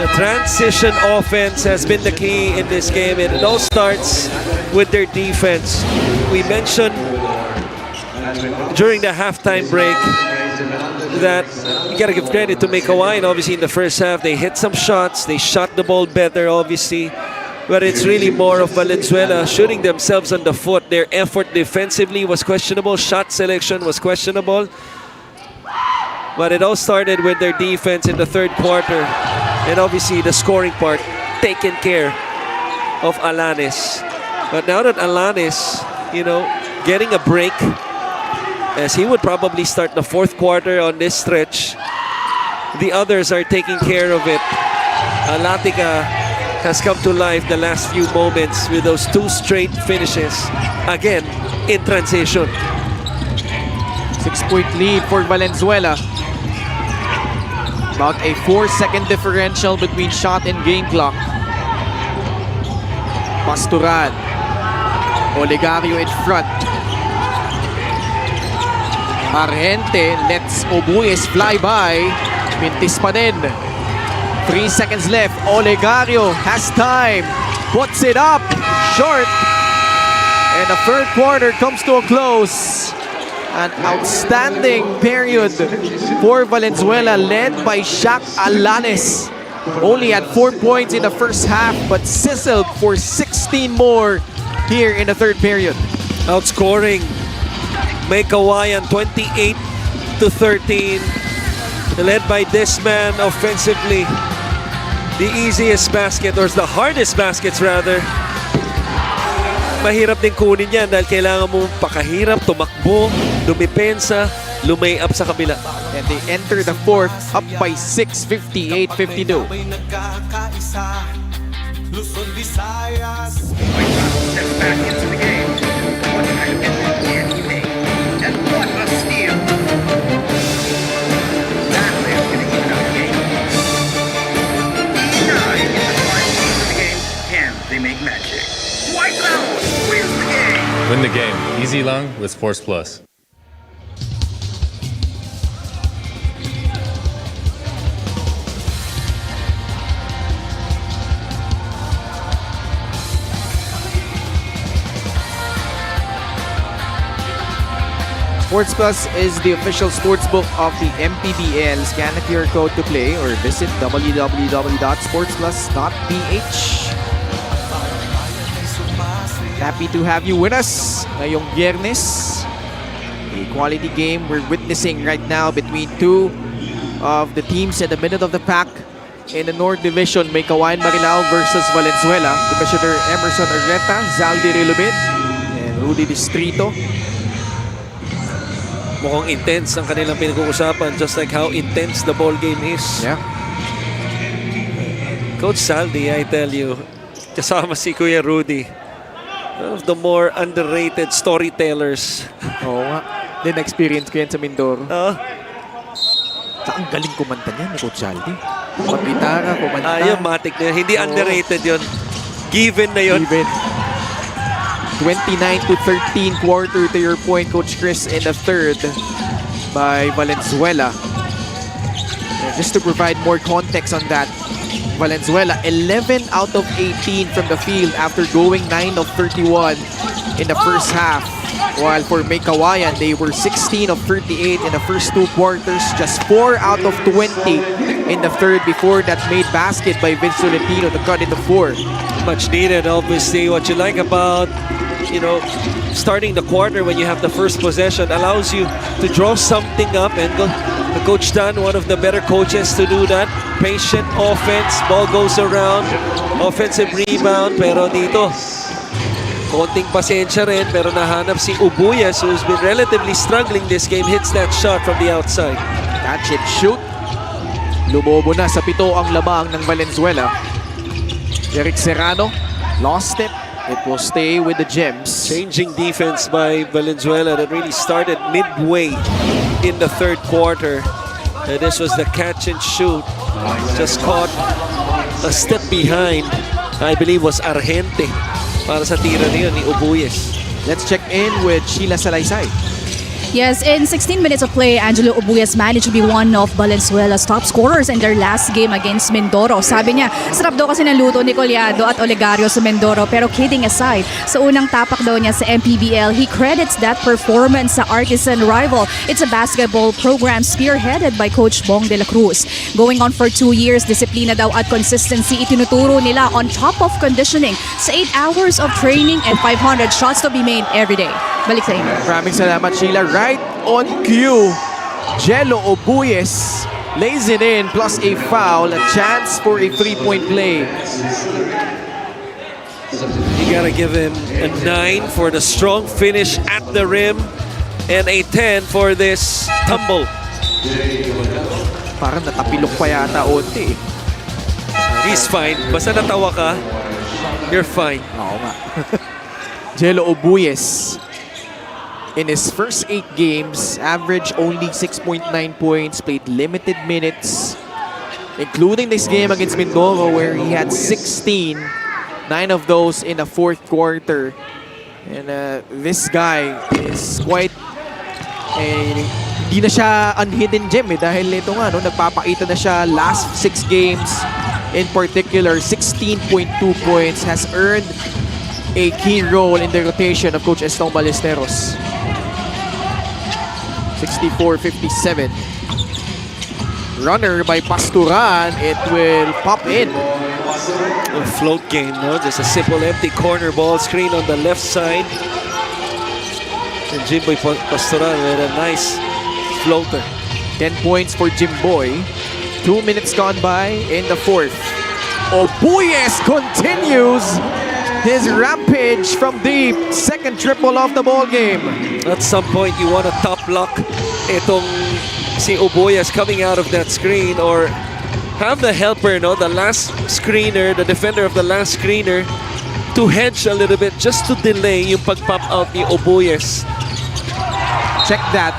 The transition offense has been the key in this game, and it all starts with their defense. We mentioned during the halftime break that you gotta give credit to Meycauayan. Obviously, in the first half, they hit some shots, they shot the ball better, obviously. But it's really more of Valenzuela shooting themselves on the foot. Their effort defensively was questionable, shot selection was questionable. But it all started with their defense in the third quarter. And obviously, the scoring part taken care of Alanes. But now that Alanes, you know, getting a break, as he would probably start the fourth quarter on this stretch, the others are taking care of it. Latika has come to life the last few moments with those 2 straight finishes. Again, in transition. 6-point lead for Valenzuela. About a 4-second differential between shot and game clock. Pasturan. Olegario in front. Argente lets Obuyes fly by. Mintis pa din. 3 seconds left. Olegario has time. Puts it up. Short. And the third quarter comes to a close. An outstanding period for Valenzuela, led by Shaq Alanes. Only had 4 points in the first half, but sizzled for 16 more here in the third period. Outscoring Meycauayan 28-13. Led by this man offensively. The easiest basket, or the hardest baskets rather. Mahirap din kunin yan dahil kailangan mo pakahirap, tumakbo, dumipensa, lumay up sa kabila. And they enter the fourth up by 6, 58-52. Luzon, Visayas. Meycauayan steps back into the game. What kind of effort can he make? And what a steal! That is going to even up the game. E9 in the final piece of the game. Can they make magic? White Lounge wins the game. Win the game. Easy long with Sports Plus. Sports Plus is the official sportsbook of the MPBL. Scan the QR code to play or visit www.sportsplus.ph. Happy to have you with us ngayong Biyernes. A quality game we're witnessing right now between two of the teams at the middle of the pack in the North Division. Meycauayan Marilao versus Valenzuela. Commissioner Emerson Arreta, Zaldi Rilubid, and Rudy Distrito. Mukhang intense ang kanilang pinag-uusapan, just like how intense the ball game is. Yeah. Coach Saldi, I tell you, kasama si Kuya Rudy, one of the more underrated storytellers. Oo nga. Then experience ko yan sa Mindoro. Ang galing kumanta niya ni Coach Saldi. Mag-gitara, kumanta. Yung matik na yun. Hindi underrated yun. Given na yun. Even 29-13 quarter to your point, Coach Chris, in the third by Valenzuela. And just to provide more context on that, Valenzuela 11 out of 18 from the field after going 9 of 31 in the first half. While for Meycauayan, they were 16 of 38 in the first 2 quarters, just 4 out of 20 in the third before that made basket by Vince Tolentino to cut into 4. Much needed, obviously. What you like about, you know, starting the quarter when you have the first possession allows you to draw something up, and Coach Dan, one of the better coaches to do that. Patient offense, ball goes around, offensive rebound, pero dito konting pasensya rin, pero nahanap si Obuyes, who's been relatively struggling this game, hits that shot from the outside. Catch and shoot. Lumobo na sa 7 ang labang ng Valenzuela. Eric Serrano lost it. It will stay with the Gems. Changing defense by Valenzuela that really started midway in the third quarter. And this was the catch and shoot. Just caught a step behind. I believe was Argente para sa tira niyon ni Obuyes. Let's check in with Sheila Salaysay. Yes, in 16 minutes of play, Angelo Obuyes managed to be one of Valenzuela's top scorers in their last game against Mindoro. Sabi niya, sarap daw kasi ng luto ni Collado at Olegario sa Mindoro. Pero kidding aside, sa unang tapak daw niya sa MPBL, he credits that performance sa artisan rival. It's a basketball program spearheaded by Coach Bong de la Cruz. Going on for 2 years, disiplina daw at consistency itinuturo nila on top of conditioning sa 8 hours of training and 500 shots to be made every day. Balik sa inyo. Maraming salamat, Sheila. Right on cue, Jello Obuyes lays it in plus a foul, a chance for a 3-point play. You gotta give him a 9 for the strong finish at the rim and a 10 for this tumble. Parang natapilok pa yata onti. He's fine. Basta natawa ka, you're fine. Oo nga. Jello Obuyes. In his first 8 games, averaged only 6.9 points, played limited minutes, including this game against Mindoro where he had 16, 9 of those in the fourth quarter. And this guy is quite hindi na siya unhidden gem dahil ito nga, nagpapakita na siya last 6 games. In particular, 16.2 points, has earned a key role in the rotation of Coach Estong Ballesteros. 64-57. Runner by Pasturan, it will pop in. A float game, no? Just a simple empty corner ball screen on the left side. And Jimboy Pastoral with a nice floater. 10 points for Jimboy. 2 minutes gone by in the fourth. Obuyes continues his rampage from deep. Second triple of the ball game. At some point, you want to top lock itong si Obuyes coming out of that screen or have the helper, no, the last screener, the defender of the last screener to hedge a little bit just to delay yung pag-pop out ni Obuyes. Check that.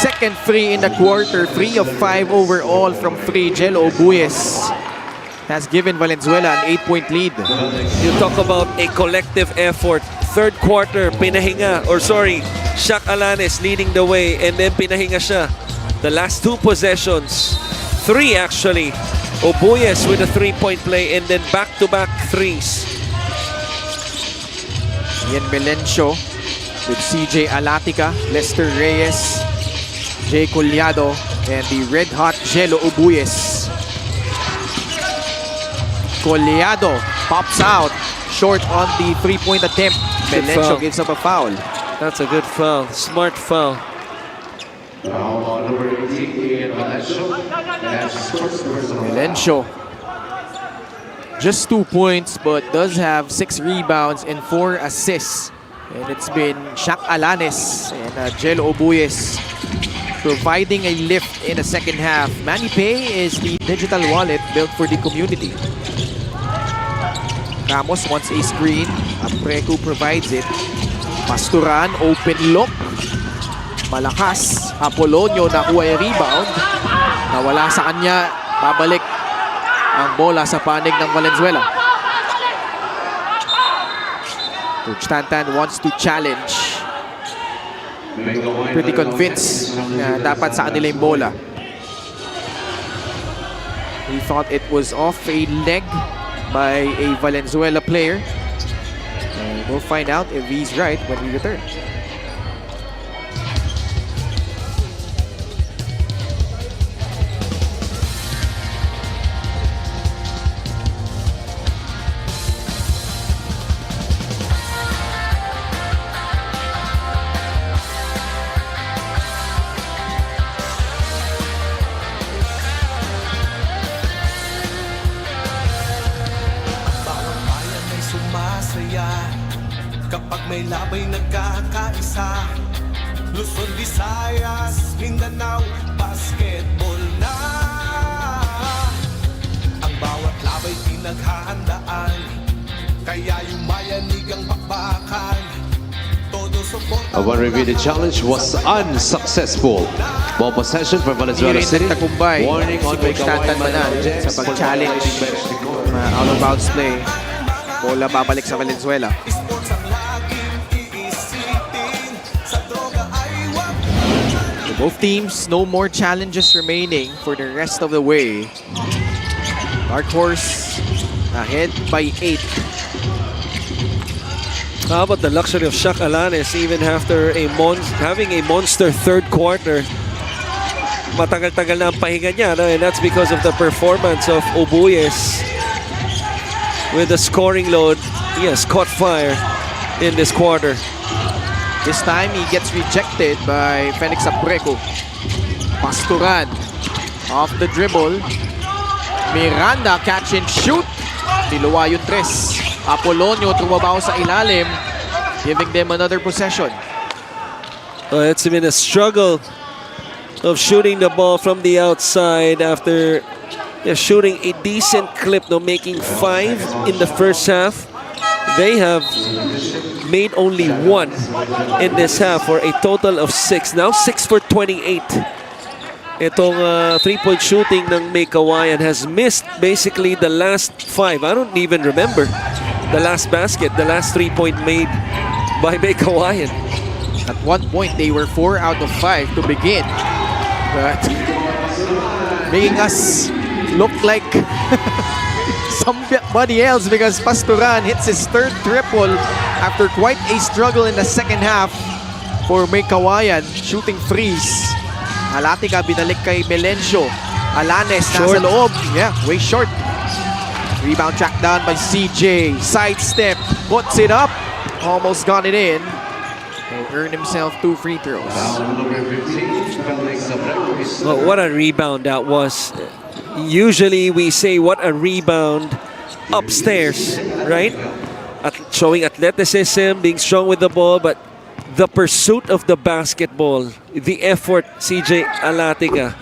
Second free in the quarter. 3 of 5 overall from free. Jello Obuyes has given Valenzuela an 8-point lead. You talk about a collective effort. Third quarter, pinahinga. Or sorry, Shaq Alanes leading the way and then pinahinga siya. The last 2 possessions, 3 actually. Obuyes with a 3-point play and then back-to-back threes. Ian Melencio with CJ Alatica, Lester Reyes, Jay Collado, and the red-hot Jello Obuyes. Collado pops out, short on the 3-point attempt. Good Melencio foul. gives up a foul. That's a good foul. Smart foul. Melencio, just 2 points, but does have 6 rebounds and 4 assists. And it's been Shaq Alanes and Jello Obuyes providing a lift in the second half. MANNY Pay is the digital wallet built for the community. Ramos wants a screen. Apreku provides it. Pasturan, open look. Malakas. Apolonio nakuha yung rebound. Nawala sa kanya. Babalik ang bola sa panig ng Valenzuela. Coach Tantan wants to challenge. Pretty convinced na dapat sa kanila yung bola. He thought it was off a leg by a Valenzuela player. And we'll find out if he's right when we return. Kapag may labay nagkakaisa, Luzon, Visayas, Mindanao, basketball na. Ang bawat labay pinaghahandaan, kaya yumayanig ang bakbakan. Todo suporta. One review, the challenge was unsuccessful. Ball possession for Valenzuela City. Nagtakumbay Warning on si Coach Tantan Manan sa pag-challenge out of bounds play. Bola babalik sa Valenzuela. Sports ang laging iisipin, sa droga ay wag. So both teams, no more challenges remaining for the rest of the way. Dark Horse ahead by 8. How about the luxury of Shaq Alanes even after having a monster third quarter? Matagal-tagal na ang pahinga niya, no? And that's because of the performance of Obuyes. With the scoring load, he has caught fire in this quarter. This time, he gets rejected by Felix Apreco. Pasturan off the dribble. Miranda catch and shoot. Niluwa yung tres. Apolonio tumabaw sa ilalim, giving them another possession. It's been a struggle of shooting the ball from the outside after shooting a decent clip, making 5 in the first half. They have made only 1 in this half for a total of 6. Now 6 for 28. Itong 3-point shooting ng Meycauayan has missed basically the last 5. I don't even remember the last basket, the last 3-point made by Meycauayan. At one point, they were 4 out of 5 to begin. But making us look like somebody else because Pastoran hits his 3rd triple after quite a struggle in the second half for Meycauayan. Shooting threes. Alatica binalik kay Melencio. Alanes nasa loob. Yeah, way short. Rebound tracked down by CJ. Sidestep. Puts it up. Almost got it in. He'll earn himself 2 free throws. Well, what a rebound that was. Usually we say what a rebound upstairs, right? Showing athleticism, being strong with the ball, but the pursuit of the basketball, the effort, CJ Alatica.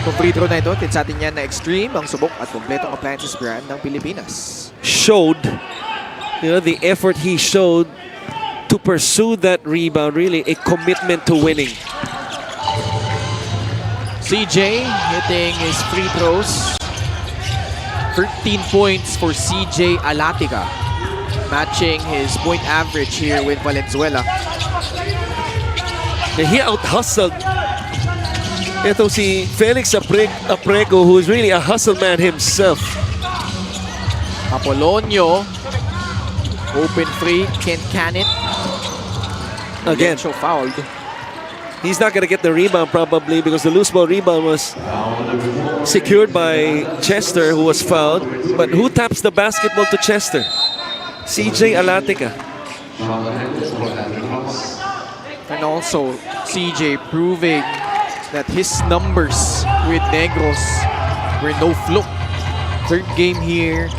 Kung free throw na ito, sa atin yan na Extreme, ang subok at kompletong appliances brand ng Pilipinas. Showed, the effort he showed to pursue that rebound, really a commitment to winning. CJ hitting his free throws. 13 points for CJ Alatica, matching his point average here with Valenzuela. He out-hustled ito si Felix Aprego, who is really a hustle man himself. Apolonio, open free, can't can it. Again, so fouled. He's not going to get the rebound probably because the loose ball rebound was secured by Chester, who was fouled. But who taps the basketball to Chester? CJ Alatica. And also CJ proving that his numbers with Negros were no fluke. 3rd game here.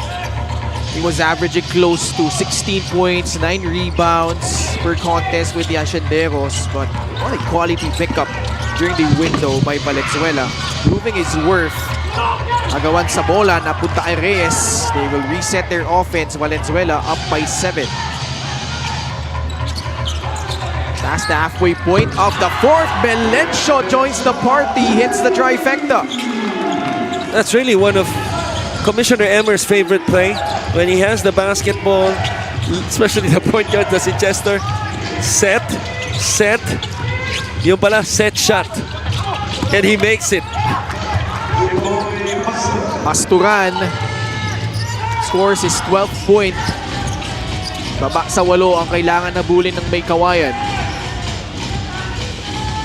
He was averaging close to 16 points, 9 rebounds per contest with the Ascenderos. But what a quality pickup during the window by Valenzuela, proving his worth. Agawan sa bola, napunta kay Reyes. They will reset their offense. Valenzuela up by 7. Past the halfway point of the 4th. Melencio joins the party, hits the trifecta. That's really one of Commissioner Emmer's favorite play. When he has the basketball, especially the point guard na si Chester, set, yung pala, set shot. And he makes it. Pastoran scores his 12th point. Baba sa 8 ang kailangan na bulin ng Meycauayan.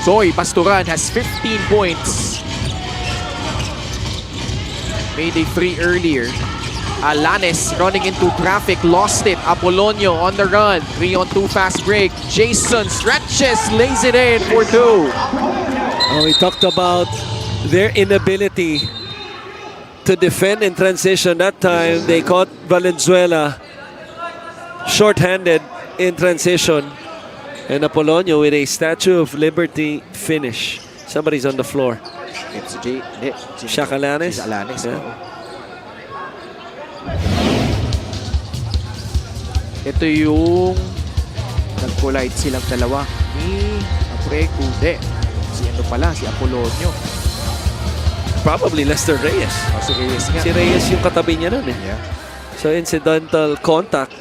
Soy Pastoran has 15 points. Made a 3 earlier. Alanes running into traffic, lost it. Apolonio on the run. 3-on-2 fast break. Jason stretches, lays it in for 2. Oh, we talked about their inability to defend in transition. That time, they caught Valenzuela short-handed in transition. And Apolonio with a Statue of Liberty finish. Somebody's on the floor. It's Shaq Alanes? Alanes. Yeah. Ito yung nag-collide silang dalawa ni Aprego. Si ano pala, si Apolonio. Probably Lester Reyes. Si Reyes nga. Si Reyes yung katabi niya nun eh. Yeah. So incidental contact,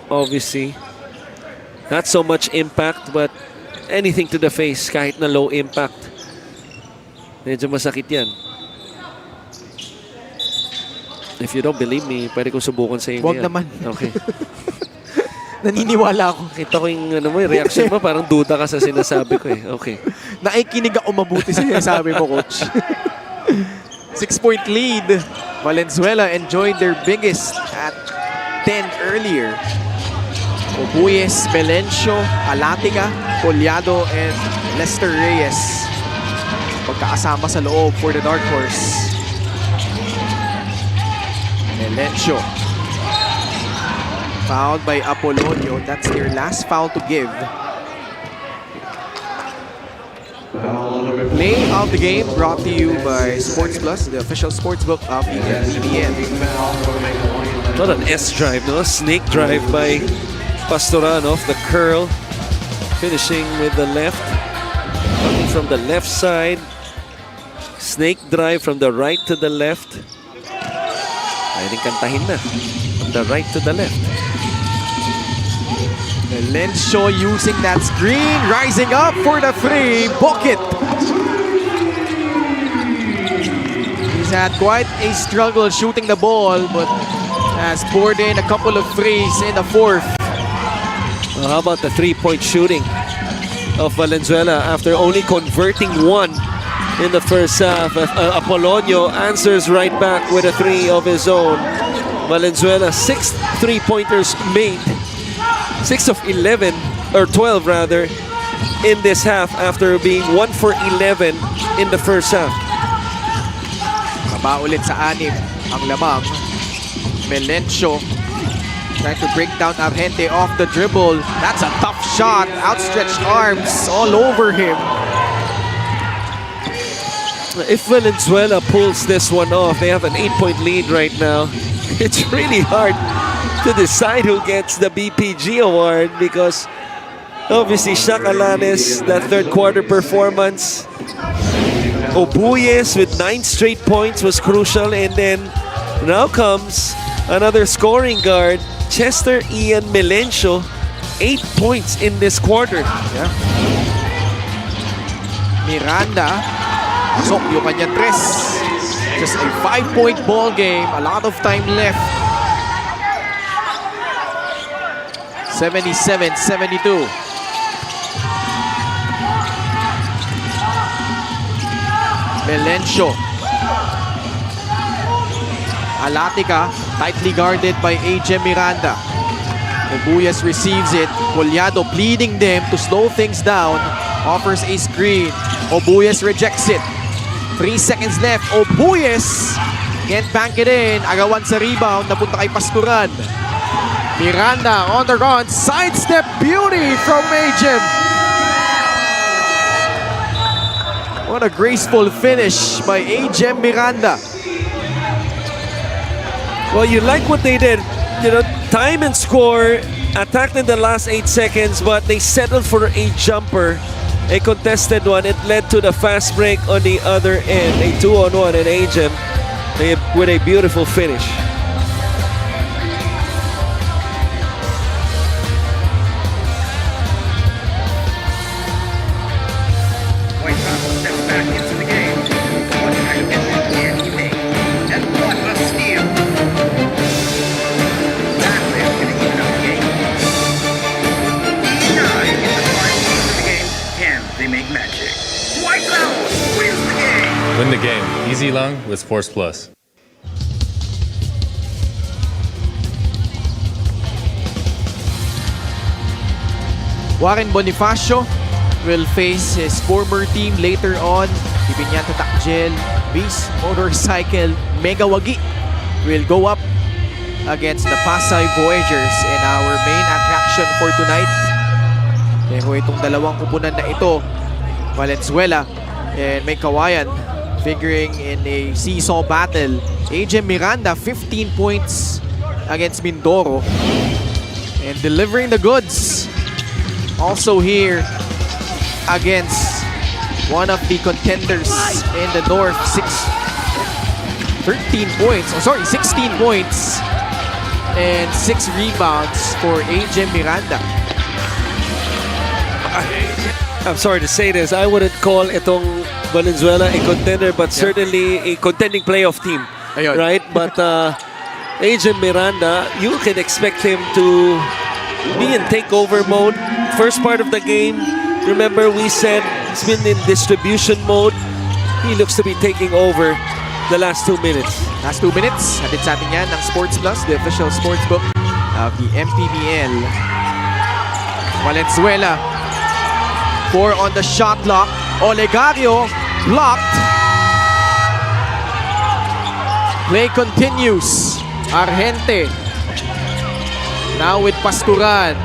obviously. Not so much impact, but anything to the face, kahit na low impact. Medyo masakit yan. If you don't believe me, pwede kong subukan sa inyo. Huwag naman. Okay. Naniniwala ako. Kita ko yung reaction mo, parang duda ka sa sinasabi ko eh. Okay. Naikinig ako mabuti sa sinasabi mo, coach. 6-point lead. Valenzuela enjoyed their biggest at 10 earlier. Obuyes, Melencio, Alatica, Collado, and Lester Reyes. Pagkakasama sa loob for the Dark Horse. Melencio. Fouled by Apolonio. That's their last foul to give. Play of the game brought to you by Sports Plus, the official sportsbook of the MPBL. Not an S drive, no? Snake drive by Pastoranov. The curl finishing with the left. Coming from the left side. Snake drive from the right to the left. Pwedeng kantahin na. From the right to the left. Valenzuela using that screen, rising up for the free. Book it. He's had quite a struggle shooting the ball, but has poured in a couple of threes in the fourth. Well, how about the three-point shooting of Valenzuela after only converting one in the first half? Apolonio answers right back with a three of his own. Valenzuela, 6 three-pointers made. 6 of 11, or 12 rather, in this half after being 1 for 11 in the first half. Baba ulit sa 6 ang lamang. Melencio trying to break down Argente off the dribble. That's a tough shot. Outstretched arms all over him. If Valenzuela pulls this one off, they have an 8-point lead right now. It's really hard to decide who gets the BPG award because obviously Shaq Alanes, that third quarter performance. Obuyes with 9 straight points was crucial, and then now comes another scoring guard, Chester Ian Melencio, 8 points in this quarter. Yeah. Miranda, pasok yung kanyang tres. Just a 5-point ball game, a lot of time left. 77-72. Melencio. Alatica, tightly guarded by AJ Miranda. Obuyes receives it. Collado pleading them to slow things down. Offers a screen. Obuyes rejects it. 3 seconds left. Obuyes can't bank it in. Agawan sa rebound. Napunta kay Pasturan. Miranda on the run. Sidestep beauty from Ajem. What a graceful finish by Ajem Miranda. Well, you like what they did. You know, time and score, attacked in the last 8 seconds, but they settled for a jumper, a contested one. It led to the fast break on the other end. A 2-on-1 and Ajem with a beautiful finish. Meycauayan steps back into the game. What kind of effort can he make? And what a steal! That man's gonna even up the game. 9 in the final game of the game. Can they make magic? Meycauayan wins the game! Win the game. Easy long with Sports Plus. Warren Bonifacio will face his former team later on. Ibinyanto Takjel, Beast Motorcycle, Meycauayan will go up against the Pasay Voyagers in our main attraction for tonight. Pero itong dalawang kupunan na ito, Valenzuela and Meycauayan, figuring in a seesaw battle. AJ Miranda, 15 points against Mindoro and delivering the goods. Also here against one of the contenders in the North, 16 points and 6 rebounds for AJ Miranda. I'm sorry to say this, I wouldn't call itong Valenzuela a contender, but certainly a contending playoff team. Ayun. Right? But AJ Miranda, you can expect him to be in takeover mode. First part of the game, remember we said he's been in distribution mode. He looks to be taking over the last 2 minutes. Last 2 minutes, hatid sa atin yan ng Sports Plus, the official sportsbook of the MPBL. Valenzuela, 4 on the shot clock. Olegario, blocked. Play continues. Argente, now with Pasturan.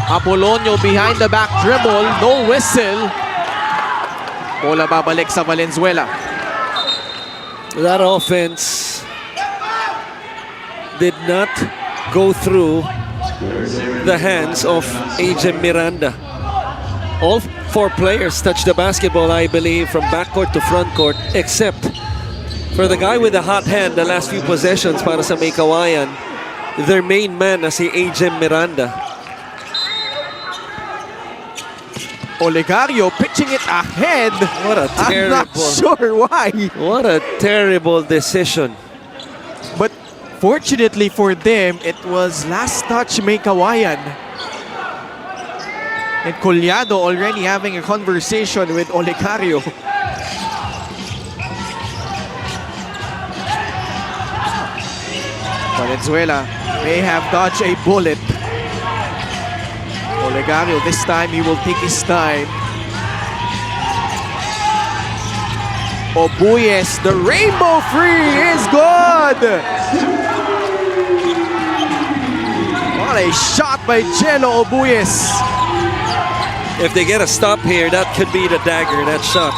Apolonio behind the back dribble, no whistle. Bola babalik sa Valenzuela. That offense did not go through the hands of Agent Miranda. All 4 players touched the basketball, I believe, from backcourt to frontcourt, except for the guy with the hot hand the last few possessions para sa Meycauayan. Their main man na si Agent Miranda. Olegario pitching it ahead. What a I'm not terrible, sure why. what a terrible decision. But fortunately for them, it was last touch Meycauayan. And Collado already having a conversation with Olegario. Valenzuela may have dodged a bullet. Olegario, this time he will take his time. Obuyes, the rainbow free is good! What a shot by Jello Obuyes. If they get a stop here, that could be the dagger, that shot.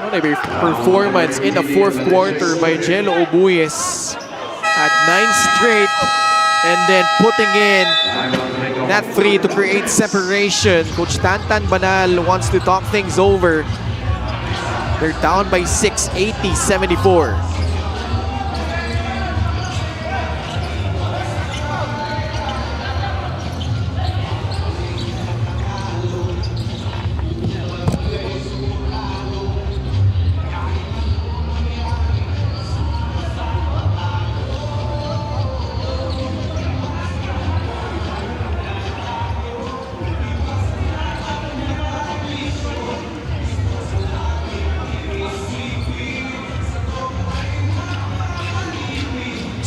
What a performance in the 4th quarter by Jello Obuyes. At 9 straight, and then putting in that 3 to create separation. Coach Tantan Banal wants to talk things over. They're down by 6, 80-74.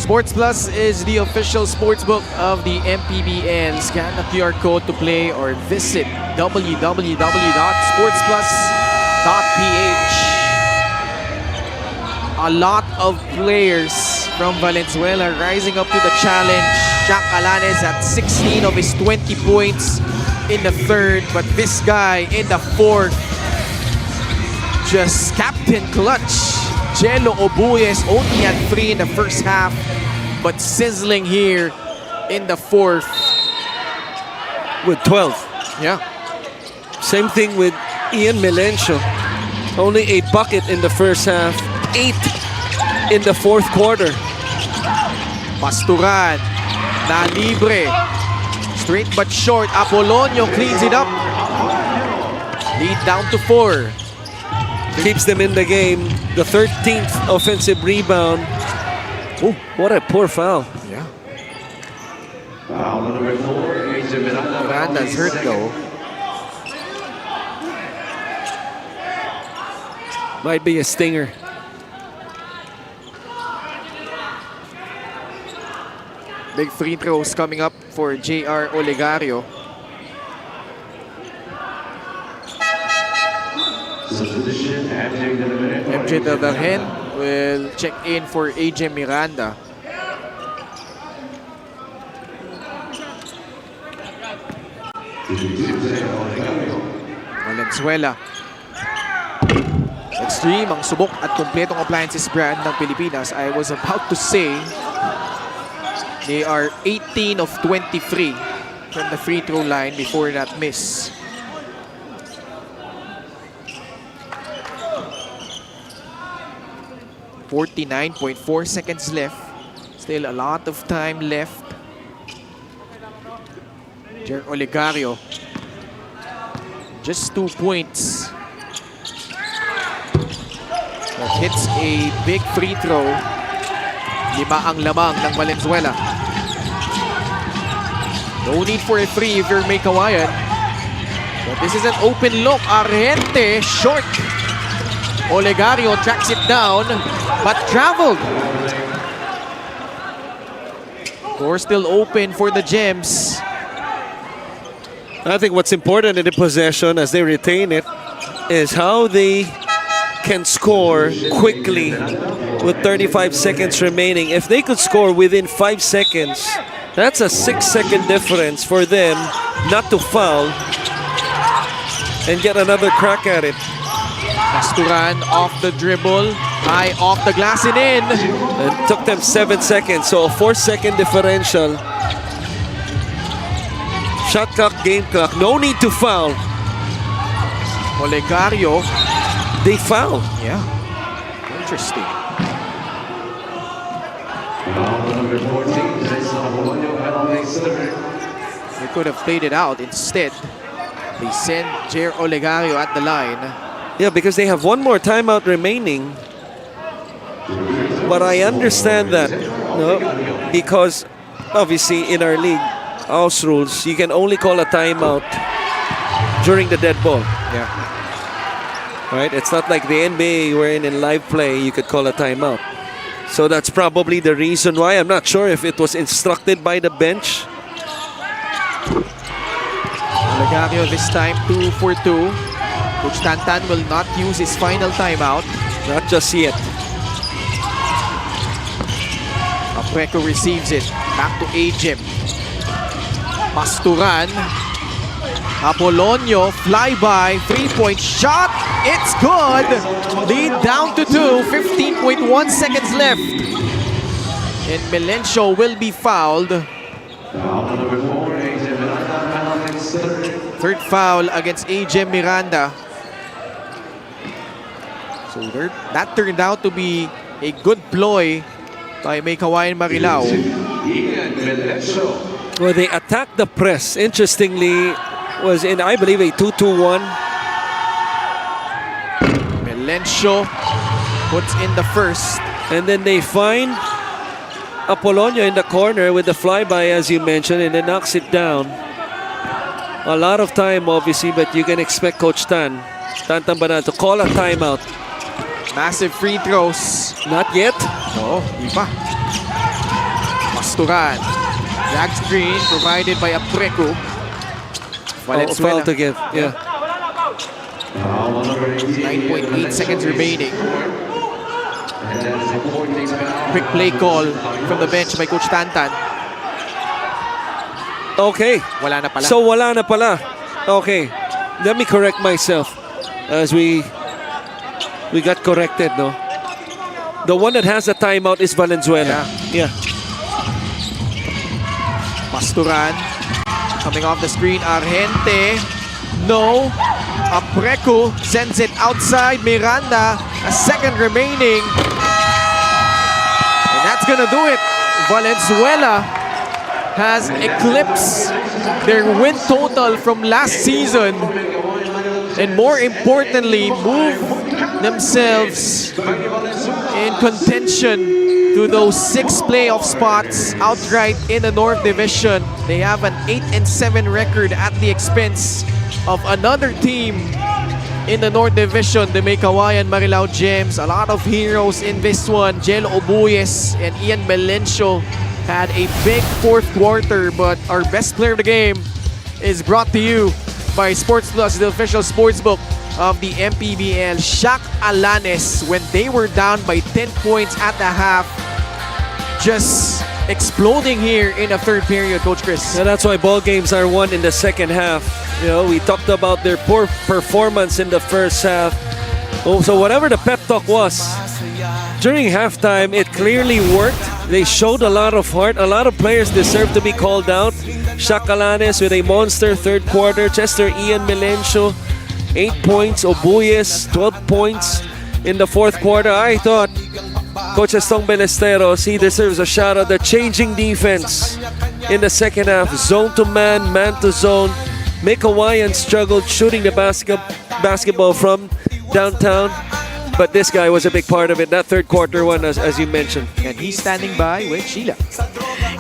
Sports Plus is the official sportsbook of the MPBL. Scan the QR code to play or visit www.sportsplus.ph. A lot of players from Valenzuela rising up to the challenge. Jack Alanes at 16 of his 20 points in the 3rd, but this guy in the 4th, just captain clutch. Jello Obuyes only had 3 in the first half, but sizzling here in the 4th. With 12. Yeah. Same thing with Ian Melencio. Only a bucket in the first half, 8 in the 4th quarter. Pasturan, na libre. Straight but short. Apolonio cleans it up. Lead down to 4. Keeps them in the game. The 13th offensive rebound. Oh, what a poor foul. Yeah. Miranda's hurt though. Might be a stinger. Big free throws coming up for JR Olegario. MJ Dadarhen will check in for AJ Miranda. Valenzuela. Extreme ang subok at kompletong appliances brand ng Pilipinas. I was about to say they are 18 of 23 from the free throw line before that miss. .4 seconds left. Still a lot of time left. Jer Olegario. Just 2 points. That hits a big free throw. 5 ang lamang ng Valenzuela. No need for a free if you're Meycauayan. But this is an open look. Argente, short. Olegario tracks it down, but traveled. Door still open for the Gems. I think what's important in the possession as they retain it is how they can score quickly with 35 seconds remaining. If they could score within 5 seconds, that's a 6-second difference for them not to foul and get another crack at it. Pasturan off the dribble, high off the glass and in. And took them 7 seconds, so a 4-second differential. Shot clock, game clock, no need to foul. Olegario, They foul. yeah, interesting. They could have played it out. Instead, they send Jer Olegario at the line. Yeah, because they have one more timeout remaining. But I understand that, no, because obviously in our league, house rules, you can only call a timeout during the dead ball. Yeah. Right? It's not like the NBA wherein in live play you could call a timeout. So that's probably the reason why. I'm not sure if it was instructed by the bench. Olegario this time 2 for 2. Coach Tantan will not use his final timeout. Not just yet. Apreco receives it. Back to Ajem. Pasturan. Apolonio, flyby, 3-point shot. It's good. Lead down to 2. 15.1 seconds left. And Melencio will be fouled. Third foul against AJ Miranda. So that turned out to be a good ploy by Meycauayan Marilao. Well, they attacked the press. Interestingly, was in, I believe, a 2-2-1. Melencio puts in the first. And then they find Apolonio in the corner with the flyby, as you mentioned, and then knocks it down. A lot of time, obviously, but you can expect Coach Tantan Banan, to call a timeout. Massive free throws. Not yet. No, di pa. Pasturan. Drag screen provided by Apreco. Foul to give. Yeah. 9.8 seconds remaining. Quick play call from the bench by Coach Tantan. Okay. Wala na pala. So wala na pala. Okay. Let me correct myself as we got corrected, no? The one that has a timeout is Valenzuela. Yeah. Pasturan. Coming off the screen, Argente. No. Apreco sends it outside. Miranda, a second remaining. And that's gonna do it. Valenzuela has eclipsed their win total from last season. And more importantly, move themselves in contention to those 6 playoff spots outright in the North Division. They have an 8-7 record at the expense of another team in the North Division, the Meycauayan Marilao Gems. A lot of heroes in this one. Jel Obuyes and Ian Melencio had a big fourth quarter, but our best player of the game is brought to you by Sports Plus, the official sportsbook of the MPBL. Shaq Alanes, when they were down by 10 points at the half, just exploding here in the third period, Coach Chris. And that's why ball games are won in the second half. You know, we talked about their poor performance in the first half. Oh, so whatever the pep talk was, during halftime, it clearly worked. They showed a lot of heart. A lot of players deserve to be called out. Shaq Alanes with a monster third quarter. Chester Ian Melencio, 8 points. Obuyes, 12 points in the fourth quarter. I thought Coach Estong Belesteros, he deserves a shout out. The changing defense in the second half. Zone to man, man to zone. Meycauayan struggled shooting the basketball from downtown. But this guy was a big part of it. That third quarter one, as you mentioned. And he's standing by with Sheila.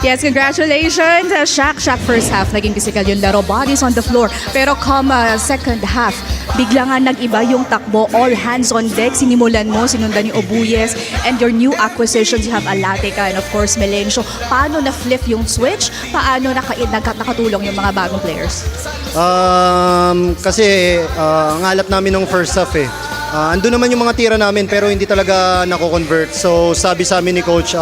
Yes, congratulations, Shaq. Shaq first half, naging physical yung laro, bodies on the floor. Pero come second half, bigla nga nag-iba yung takbo. All hands on deck. Sinimulan mo, sinundan ni Obuyes. And your new acquisitions, you have Alateca and of course Melencio. Paano na-flip yung switch? Paano nakatulong yung mga bagong players? Kasi ang alap namin nung first half eh. andun naman yung mga tira namin pero hindi talaga nako-convert. So sabi sa amin ni Coach,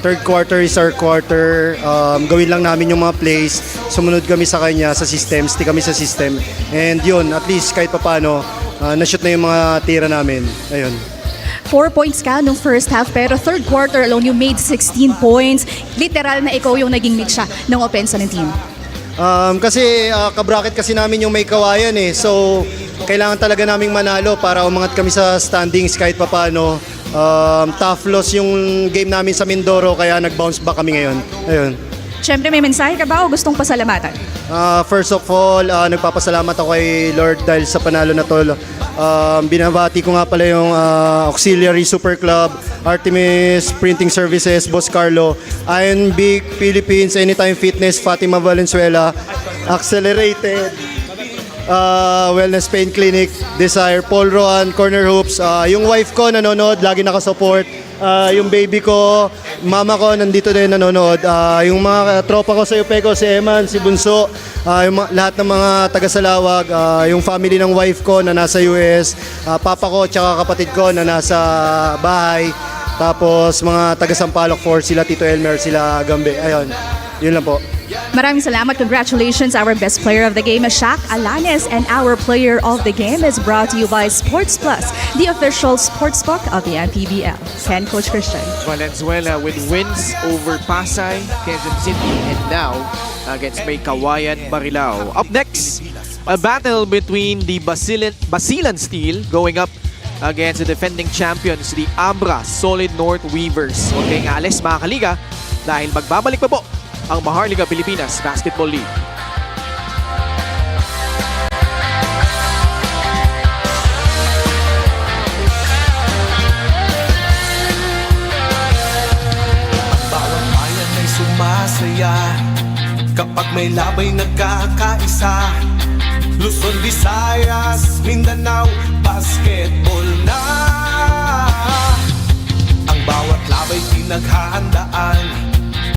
third quarter is our quarter. Gawin lang namin yung mga plays. Sumunod kami sa kanya sa system, stick kami sa system. And yun, at least kahit papano, na-shoot na yung mga tira namin. Ayun. 4 points ka nung first half pero third quarter alone you made 16 points. Literal na ikaw yung naging mitsa ng opensa ng team. Kasi kabracket kasi namin yung Meycauayan eh. So kailangan talaga naming manalo para umangat kami sa standings kahit papano. Tough loss yung game namin sa Mindoro kaya nag-bounce back kami ngayon. Ayun. Siyempre may mensahe ka ba o gustong pasalamatan? First of all, nagpapasalamat ako kay Lord dahil sa panalo na to. Binabati ko nga pala yung Auxiliary Super Club, Artemis Printing Services, Boss Carlo, Iron Big Philippines, Anytime Fitness, Fatima Valenzuela, Accelerated, Wellness Pain Clinic, Desire, Paul Roan, Corner Hoops, yung wife ko nanonood, lagi nakasupport, yung baby ko, mama ko nandito din nanonood, yung mga tropa ko sa Upeco, si Eman, si Bunso, lahat ng mga taga-Salawag, yung family ng wife ko na nasa US, papa ko tsaka kapatid ko na nasa bahay, tapos mga taga-Sampaloc 4, sila Tito Elmer, sila Gambe, ayun, yun lang po. Maraming salamat. Congratulations. Our best player of the game is Shaq Alanes and our player of the game is brought to you by Sports Plus, the official sportsbook of the MPBL. Ken, Coach Christian. Valenzuela with wins over Pasay, Quezon City, and now against Meycauayan, Marilao. Up next, a battle between the Basilan Steel going up against the defending champions, the Abra Solid North Weavers. Huwag kayong alis mga kaliga dahil magbabalik pa po ang Maharlika Pilipinas Basketball League. Ang bawat bayan ay sumasaya kapag may labay nagkakaisa. Luzon, Visayas, Mindanao, basketball na. Ang bawat labay pinaghahandaan.